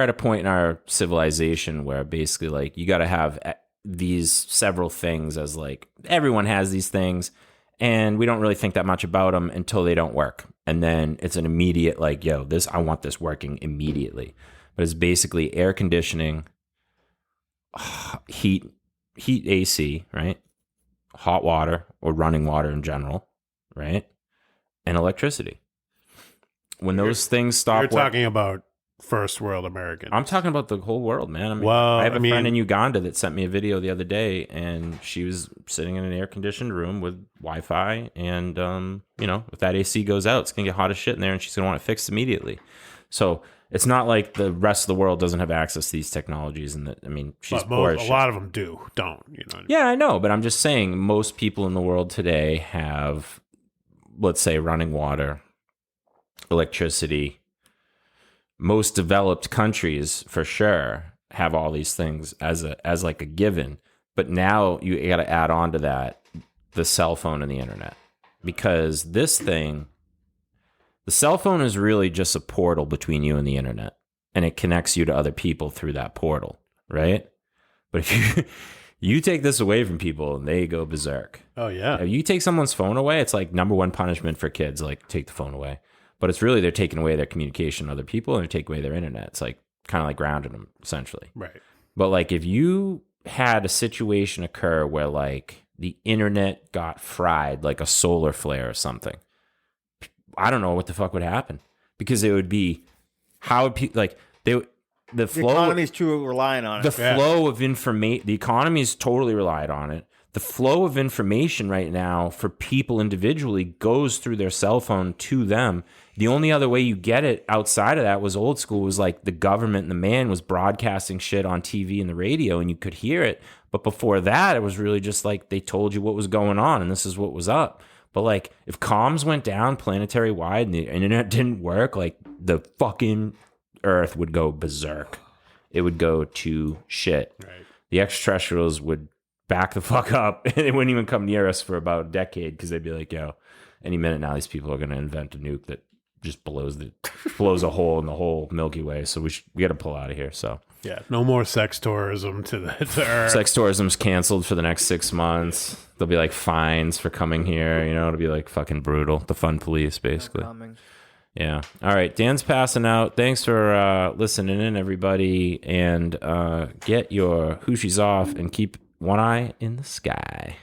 at a point in our civilization where basically like you got to have these several things, as like everyone has these things, and we don't really think that much about them until they don't work, and then it's an immediate like, yo, I want this working immediately. But it's basically air conditioning, heat AC, right? Hot water or running water in general, right? And electricity. When those things stop, You're talking about first world Americans. I'm talking about the whole world, man. I mean, Well, I have a friend in Uganda that sent me a video the other day, and she was sitting in an air-conditioned room with Wi-Fi, and if that AC goes out, it's gonna get hot as shit in there, and she's gonna want it fixed immediately. So it's not like the rest of the world doesn't have access to these technologies, and she's poor as a shit. lot of them don't. Yeah, I know, but I'm just saying most people in the world today have, let's say, running water, electricity. Most developed countries, for sure, have all these things as like a given. But now you got to add on to that the cell phone and the internet, because this thing, the cell phone is really just a portal between you and the internet, and it connects you to other people through that portal, right? But if you take this away from people and they go berserk. Oh yeah. If you take someone's phone away, it's like number one punishment for kids, like take the phone away. But it's really they're taking away their communication with other people, and they're taking away their internet. It's like kind of like grounding them, essentially. Right. But like if you had a situation occur where like the internet got fried, like a solar flare or something, I don't know what the fuck would happen, because it would be the flow. The economy's too reliant on it. The flow of information, the economy is totally relied on it. The flow of information right now for people individually goes through their cell phone to them. The only other way you get it outside of that was old school, was like the government and the man was broadcasting shit on TV and the radio, and you could hear it. But before that, it was really just like they told you what was going on, and this is what was up. But like if comms went down planetary wide and the internet didn't work, like the fucking earth would go berserk. It would go to shit. Right. The extraterrestrials would back the fuck up, and they wouldn't even come near us for about a decade, because they'd be like, yo, any minute now these people are going to invent a nuke that just blows a hole in the whole Milky Way. So we got to pull out of here. So yeah, no more sex tourism to Earth. Sex tourism's canceled for the next 6 months. There'll be like fines for coming here. It'll be like fucking brutal. The fun police, basically. Yeah. All right. Dan's passing out. Thanks for listening in, everybody. And get your hooshies off and keep one eye in the sky.